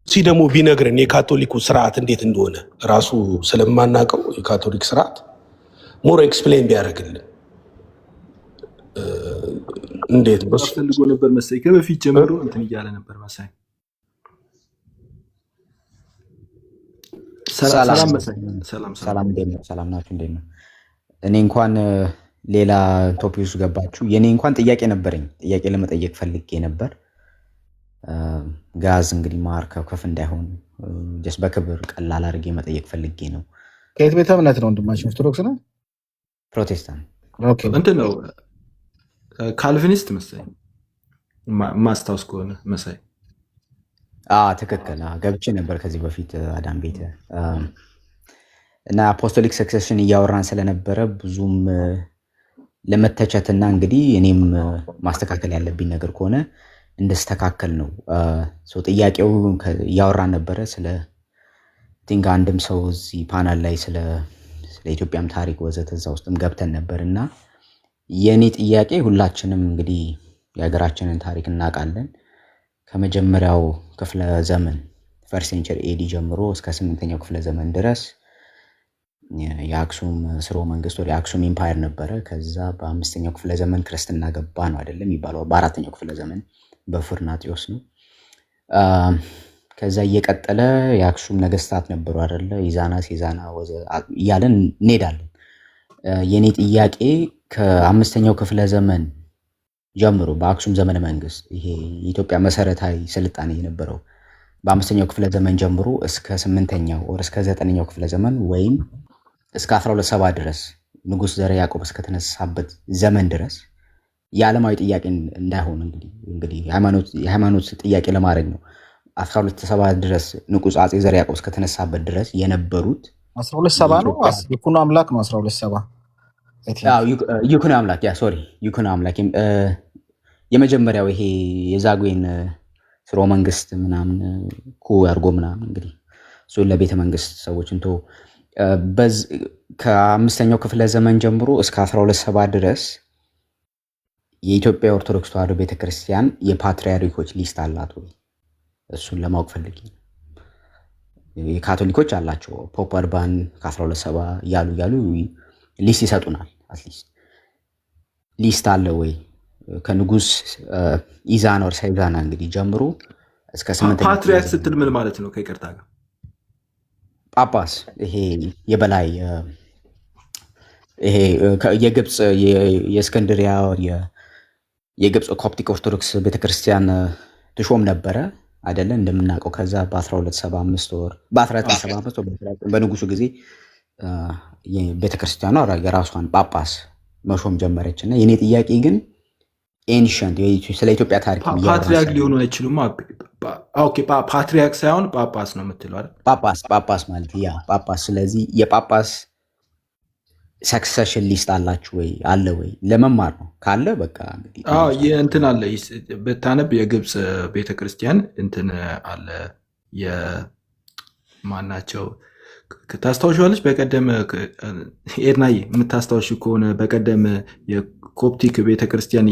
ደግሞ ቢነግረን የካቶሊኩ ስርዓት እንዴት እንደሆነ ራሱ ስለማናውቀው የካቶሊክ ስርዓት ሞር ኤክስፕሌን ቢያደርግልን እንዴት ነው ፈልጎ ነበር መሰለኝ ከበፊት ጀምሮ እንትን እያለ ነበር መሰለኝ ሰላም ናችሁ እንዴት ነው እኔ እንኳን ሌላ ቶፒክ ውስጥ ገባችሁ የኔ እንኳን ጥያቄ ነበረኝ ጥያቄ ለመጠየቅ ፈልጌ ነበር ጋዝ እንግዲህ ማርከው ከፍ እንዳይሆን ጀስ በክብር ቀላል አድርጌ መጠየቅ ፈልጌ ነው ከየት ቤተ እምነት ነው ወንድማችን ኦርቶዶክስ ነው ፕሮቴስታንት ኦኬ እንትን ነው ካልቪኒስት መሰለኝ ማስታውስ ከሆነ መሳይ ትክክል ገብቼ ነበር ከዚህ በፊት አዳም ቤት እና አፖስቶሊክ ሰክሰሽን እያወራን ስለነበረ ብዙም ለመተቸትና እንግዲህ እኔም ማስተካከል ያለብኝ ነገር ከሆነ እንደስተካከል ነው ጥያቄው እያወራን ነበረ ስለ ቲንክ አንድም ሰው እዚህ ፓናል ላይ ስለ ኢትዮጵያም ታሪክ ወዘተ እዛ ውስጥም ገብተን ነበር እና የኔ ጥያቄ ሁላችንም እንግዲህ የሀገራችንን ታሪክ እናውቃለን። ከመጀመሪያው ክፍለ ዘመን ፈርስት ሴንቸሪ ኤዲ ጀምሮ እስከ 8ኛው ክፍለ ዘመን ድረስ የአክሱም ስርወ መንግስት ወደ አክሱም ኢምፓየር ነበረ። ከዛ በ5ኛው ክፍለ ዘመን ክርስትና ገባ ነው አይደለም የሚባለው። በ4ኛው ክፍለ ዘመን በፍርናጢዮስ ነው። ከዛ እየቀጠለ የአክሱም ነገስታት ነበሩ አይደለ? ኢዛና፣ ሴዛና እያለን እንሄዳለን። የኔ ጥያቄ ከ5ኛው ክፍለ ዘመን ጀምሮ በአክሱም ዘመነ መንግስት ይሄ የኢትዮጵያ መሰረታዊ ስልጣኔ የነበረው በ5ኛው ክፍለ ዘመን ጀምሮ እስከ 8ኛው ወር እስከ 9ኛው ክፍለ ዘመን ወይም እስከ 1270 ድረስ ንጉስ ዘርዓ ያዕቆብ እስከተነሳበት ዘመን ድረስ የዓለማዊ ጥያቄ እንዳይሆን እንግዲህ የሃይማኖት ጥያቄ ለማድረግ ነው። 1270 ድረስ ንጉስ አጼ ዘርዓ ያዕቆብ እስከተነሳበት ድረስ የነበሩት 1270 ነው። ይኩኖ አምላክ ነው 1270 ይኩኖ አምላክ ይኩኖ አምላክ የመጀመሪያው ይሄ የዛጉዌን ስርወ መንግስት ምናምን አድርጎ ምናምን እንግዲህ እሱን ለቤተ መንግስት ሰዎች እንቶ ከ5ኛው ክፍለ ዘመን ጀምሮ እስከ 1270 ድረስ የኢትዮጵያ ኦርቶዶክስ ተዋሕዶ ቤተክርስቲያን የፓትርያርኮች ሊስት አላት ወይ? እሱን ለማወቅ ፈልጌ ነው። የካቶሊኮች አላቸው ፖፕ አርባን ከ1270 እያሉ ሊስት ይሰጡናል። አትሊስት ሊስት አለ ወይ? ከንጉስ ኢዛና ወር ሳይዛና እንግዲህ ጀምሮ እስከ 8 ፓትሪያርክ ስትል ምን ማለት ነው? ከይቅርታ ጋር ጳጳስ ይሄ የበላይ ይሄ የግብጽ የእስክንድሪያ የግብጽ ኮፕቲክ ኦርቶዶክስ ቤተክርስቲያን ትሾም ነበረ አይደለ? እንደምናውቀው ከዛ በ1275 ወር በ1975 በንጉሱ ጊዜ ቤተክርስቲያኗ የራሷን ጳጳስ መሾም ጀመረች እና የኔ ጥያቄ ግን ኤንሸንት ስለ ኢትዮጵያ ታሪክ ፓትሪያርክ ሊሆኑ አይችሉም። ኦኬ ፓትሪያርክ ሳይሆን ጳጳስ ነው የምትለው አይደል? ጳጳስ ማለት ያ ጳጳስ። ስለዚህ የጳጳስ ሰክሰሽን ሊስት አላችሁ ወይ? አለ ወይ? ለመማር ነው ካለ በቃ እንግዲህ እንትን አለ ብታነብ የግብፅ ቤተክርስቲያን እንትን አለ የማናቸው ታስታውሻለች? በቀደም ኤድናዬ የምታስታውሽ ከሆነ በቀደም የኮፕቲክ ቤተክርስቲያን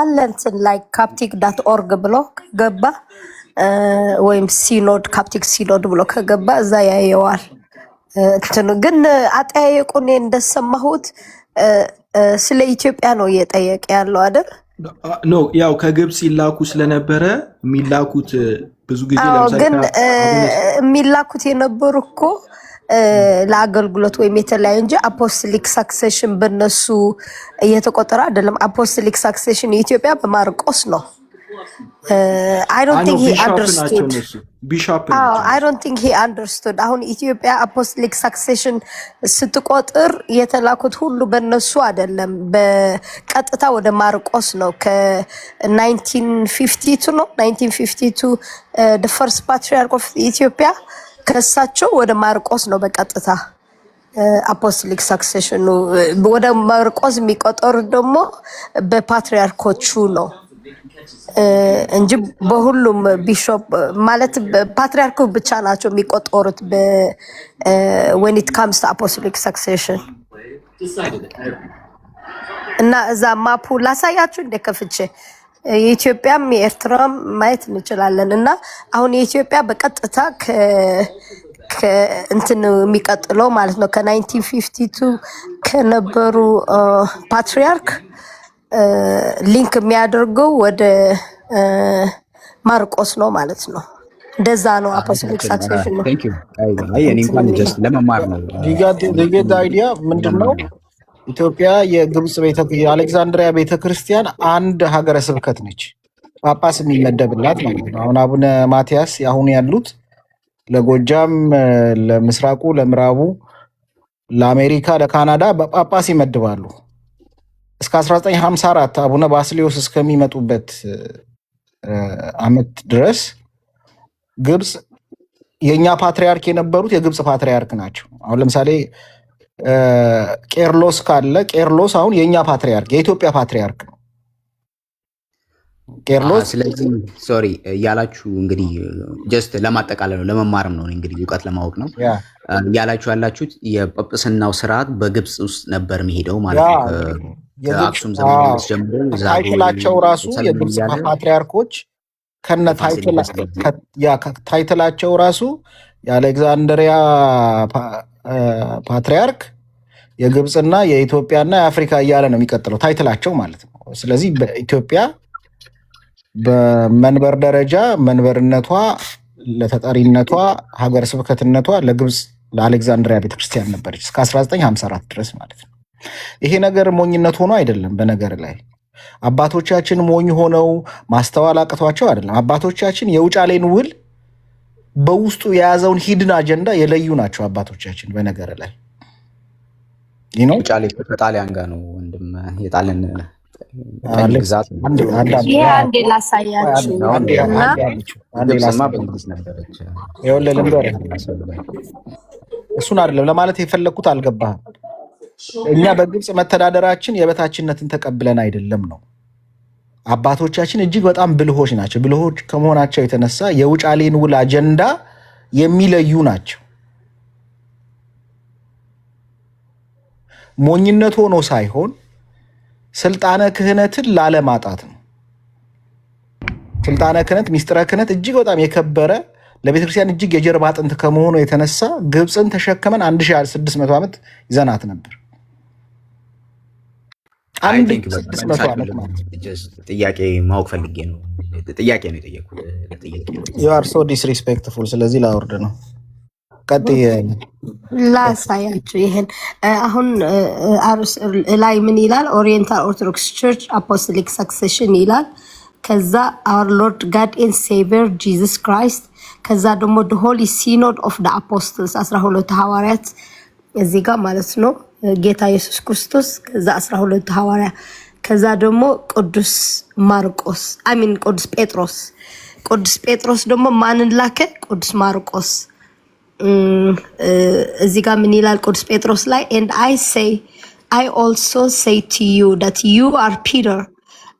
አለ እንትን ላይ ካፕቲክ ዳት ኦርግ ብሎ ከገባ ወይም ሲኖድ ካፕቲክ ሲኖድ ብሎ ከገባ እዛ ያየዋል። እንትኑ ግን አጠያየቁን እንደሰማሁት ስለ ኢትዮጵያ ነው እየጠየቀ ያለው አይደል? ኖ ያው ከግብፅ ይላኩ ስለነበረ የሚላኩት ብዙ ጊዜ ግን የሚላኩት የነበሩ እኮ ለአገልግሎት ወይም የተለያዩ እንጂ አፖስቶሊክ ሳክሴሽን በነሱ እየተቆጠረ አይደለም። አፖስቶሊክ ሳክሴሽን የኢትዮጵያ በማርቆስ ነው። I don't think he understood. I don't think he understood. አሁን ኢትዮጵያ አፖስቶሊክ ሳክሴሽን ስትቆጥር የተላኩት ሁሉ በነሱ አይደለም፣ በቀጥታ ወደ ማርቆስ ነው። ከ1952 ነው 1952 the first patriarch of ኢትዮጵያ ከሳቸው ወደ ማርቆስ ነው በቀጥታ አፖስቶሊክ ሳክሴሽኑ ወደ ማርቆስ የሚቆጠሩ ደግሞ በፓትሪያርኮቹ ነው እንጂ በሁሉም ቢሾፕ ማለት ፓትሪያርኩ ብቻ ናቸው የሚቆጠሩት when it comes to apostolic succession። እና እዛ ማፑ ላሳያችሁ እንደከፍቼ የኢትዮጵያም የኤርትራም ማየት እንችላለን። እና አሁን የኢትዮጵያ በቀጥታ እንትን የሚቀጥለው ማለት ነው ከ1952 ከነበሩ ፓትሪያርክ ሊንክ የሚያደርገው ወደ ማርቆስ ነው ማለት ነው። እንደዛ ነው አፖስቶሊክ ሳክሴሽን ነው። ለመማር ነው። ዲጌት አይዲያ ምንድነው? ኢትዮጵያ የግብጽ የአሌክዛንድሪያ ቤተክርስቲያን አንድ ሀገረ ስብከት ነች፣ ጳጳስ የሚመደብላት ማለት ነው። አሁን አቡነ ማትያስ አሁን ያሉት ለጎጃም፣ ለምስራቁ፣ ለምዕራቡ፣ ለአሜሪካ፣ ለካናዳ በጳጳስ ይመድባሉ። እስከ 1954 አቡነ ባስልዮስ እስከሚመጡበት አመት ድረስ ግብጽ የኛ ፓትሪያርክ የነበሩት የግብጽ ፓትሪያርክ ናቸው። አሁን ለምሳሌ ቄርሎስ ካለ ቄርሎስ አሁን የኛ ፓትሪያርክ የኢትዮጵያ ፓትሪያርክ ነው። ቄርሎስ ስለዚህ ሶሪ ያላችሁ እንግዲህ ጀስት ለማጠቃለል ነው ለመማርም ነው እንግዲህ እውቀት ለማወቅ ነው ያላችሁ ያላችሁት የጵጵስናው ስርዓት በግብጽ ውስጥ ነበር የሚሄደው ማለት ነው። ከአክሱም ዘመን ድረስ ጀምሮ ታይትላቸው ራሱ የግብጽ ፓትሪያርኮች ከነ ታይትላቸው ራሱ የአሌክዛንድሪያ ፓትሪያርክ የግብጽና የኢትዮጵያና የአፍሪካ እያለ ነው የሚቀጥለው ታይትላቸው ማለት ነው። ስለዚህ በኢትዮጵያ በመንበር ደረጃ መንበርነቷ ለተጠሪነቷ ሀገረ ስብከትነቷ ለግብጽ ለአሌክዛንድሪያ ቤተክርስቲያን ነበረች እስከ 1954 ድረስ ማለት ነው። ይሄ ነገር ሞኝነት ሆኖ አይደለም። በነገር ላይ አባቶቻችን ሞኝ ሆነው ማስተዋል አቅቷቸው አይደለም። አባቶቻችን የውጫሌን ውል በውስጡ የያዘውን ሂድን አጀንዳ የለዩ ናቸው አባቶቻችን። በነገር ላይ ውጫሌ ከጣሊያን ጋር ነው ወንድም የጣሊያን ግዛት ይሄ አንዴ ላሳያችሁ እሱን አይደለም ለማለት የፈለግኩት አልገባህም። እኛ በግብጽ መተዳደራችን የበታችነትን ተቀብለን አይደለም ነው። አባቶቻችን እጅግ በጣም ብልሆች ናቸው። ብልሆች ከመሆናቸው የተነሳ የውጫሌን ውል አጀንዳ የሚለዩ ናቸው። ሞኝነት ሆኖ ሳይሆን ስልጣነ ክህነትን ላለማጣት ነው። ስልጣነ ክህነት ሚስጥረ ክህነት እጅግ በጣም የከበረ ለቤተክርስቲያን እጅግ የጀርባ አጥንት ከመሆኑ የተነሳ ግብፅን ተሸክመን 1600 ዓመት ይዘናት ነበር። 1600 ዓመት ማለት ጥያቄ ማወቅ ፈልጌ ነው። ጥያቄ ነው የጠየኩት። you are so disrespectful። ስለዚህ ላወርድ ነው። ቀጥይ ላሳያችሁ። ይሄን አሁን ላይ ምን ይላል? ኦሪየንታል ኦርቶዶክስ ቸርች አፖስቶሊክ ሰክሴሽን ይላል። ከዛ our Lord God and Savior Jesus Christ ከዛ ደግሞ the Holy Synod of the Apostles 12 ሐዋርያት እዚህ ጋር ማለት ነው ጌታ ኢየሱስ ክርስቶስ ከዛ 12 ሐዋርያ ከዛ ደግሞ ቅዱስ ማርቆስ ቅዱስ ጴጥሮስ ደግሞ ማንን ላከ? ቅዱስ ማርቆስ እዚህ ጋር ምን ይላል? ቅዱስ ጴጥሮስ ላይ and I also say to you that you are Peter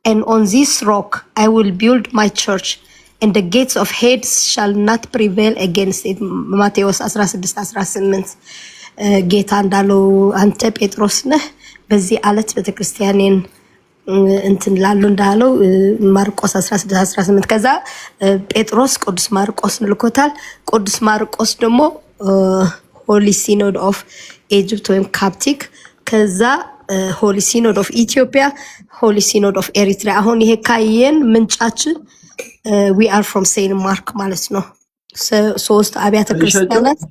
and on this rock I will build my church and the gates of Hades shall not prevail against it. ማቴዎስ 16:18 ጌታ እንዳለው አንተ ጴጥሮስ ነህ በዚህ አለት ቤተክርስቲያኔን እንትን ላሉ እንዳለው ማርቆስ 16:18 ከዛ ጴጥሮስ ቅዱስ ማርቆስ ልኮታል። ቅዱስ ማርቆስ ደግሞ ሆሊ ሲኖድ ኦፍ ኢጂፕት ወይም ካፕቲክ ከዛ ሆሊ ሲኖድ ኦፍ ኢትዮጵያ ሆሊ ሲኖድ ኦፍ ኤሪትሪያ። አሁን ይሄ ካየን ምንጫችን we are from Saint Mark ማለት ነው። ሶስት አብያተ ክርስቲያናት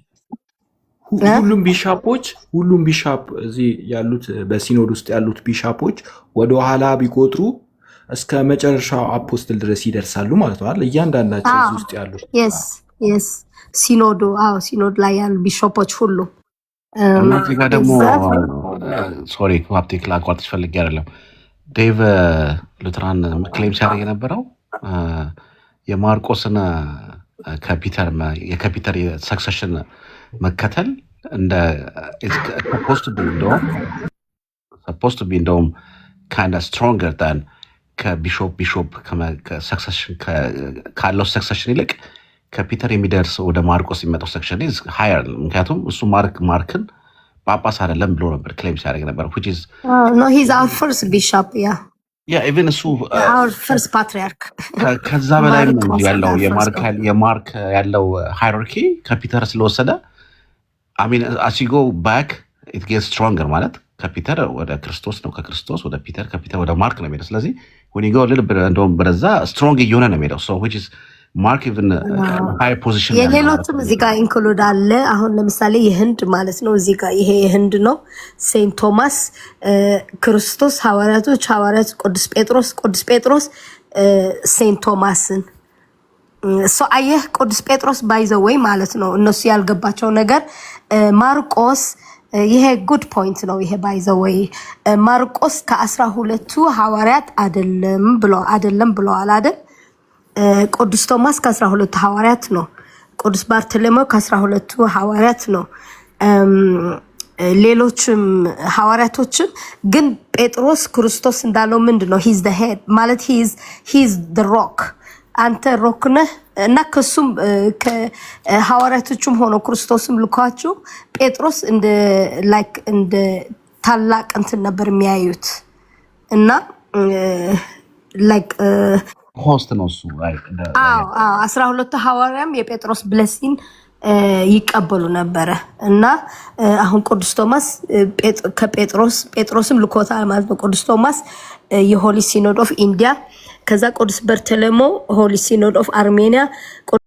ሁሉም ቢሻፕ እዚህ ያሉት በሲኖድ ውስጥ ያሉት ቢሻፖች ወደ ኋላ ቢቆጥሩ እስከ መጨረሻው አፖስትል ድረስ ይደርሳሉ ማለት ነው። እያንዳንዳቸው እዚህ ውስጥ ያሉት yes ሲኖድ ላይ ያሉ ቢሾፖች ሁሉ እነዚህ ጋር ደግሞ ሶሪ ፓፕቲክ ላቋርጥ ፈልጌ አይደለም። ዴቭ ሉትራን ክሌም ሲያደርግ የነበረው የማርቆስን ከፒተር ሰክሰሽን መከተል እንደ supposed to be እንደውም kind of stronger than ከቢሾፕ ከሰክሰሽን ካለው ሰክሰሽን ይልቅ ከፒተር የሚደርስ ወደ ማርቆስ የሚመጣው ሰክሰሽን is higher። ምክንያቱም እሱ ማርክን ጳጳስ አይደለም ብሎ ነበር ክሌም ሲያደርግ ነበር which is no he's our first bishop even እሱ our first patriarch ከዛ በላይ ነው ያለው የማርክ ያለው ሃይራርኪ ከፒተር ስለወሰደ I mean as you go back it gets stronger ማለት ከፒተር ወደ ክርስቶስ ነው ከክርስቶስ ወደ ፒተር ከፒተር ወደ ማርክ ነው የሚሄደው። ስለዚህ when you go a little bit እንደውም በዛ ስትሮንግ እየሆነ ነው የሚሄደው so which is ማርክ even high position የሌሎችም እዚህ ጋር ኢንክሉድ አለ። አሁን ለምሳሌ የህንድ ማለት ነው እዚህ ጋር ይሄ የህንድ ነው ሴንት ቶማስ ክርስቶስ ሐዋርያት ቅዱስ ጴጥሮስ ሴንት ቶማስን አየህ ቅዱስ ጴጥሮስ ባይዘወይ ማለት ነው እነሱ ያልገባቸው ነገር ማርቆስ ይሄ ጉድ ፖይንት ነው። ይሄ ባይዘወይ ማርቆስ ከ12ቱ ሐዋርያት አይደለም ብለዋል አይደል? ቅዱስ ቶማስ ከ12ቱ ሐዋርያት ነው። ቅዱስ ባርተሎሜው ከ12ቱ ሐዋርያት ነው። ሌሎችም ሐዋርያቶችም ግን ጴጥሮስ ክርስቶስ እንዳለው ምንድነው ሂዝ ዘ ሄድ ማለት ሂዝ ዘ ሮክ አንተ ሮክ ነህ እና ከሱም ከሐዋርያቶችም ሆኖ ክርስቶስም ልኳቸው ጴጥሮስ እንደ ታላቅ እንትን ነበር የሚያዩት እና ሆስት ነው እሱ 12 ሐዋርያም የጴጥሮስ ብለሲን ይቀበሉ ነበረ እና አሁን ቅዱስ ቶማስ ጴጥሮስም ልኮታል ማለት ነው። ቅዱስ ቶማስ የሆሊ ሲኖድ ኦፍ ኢንዲያ ከዛ ቅዱስ በርተሎሜው ሆሊ ሲኖድ ኦፍ አርሜኒያ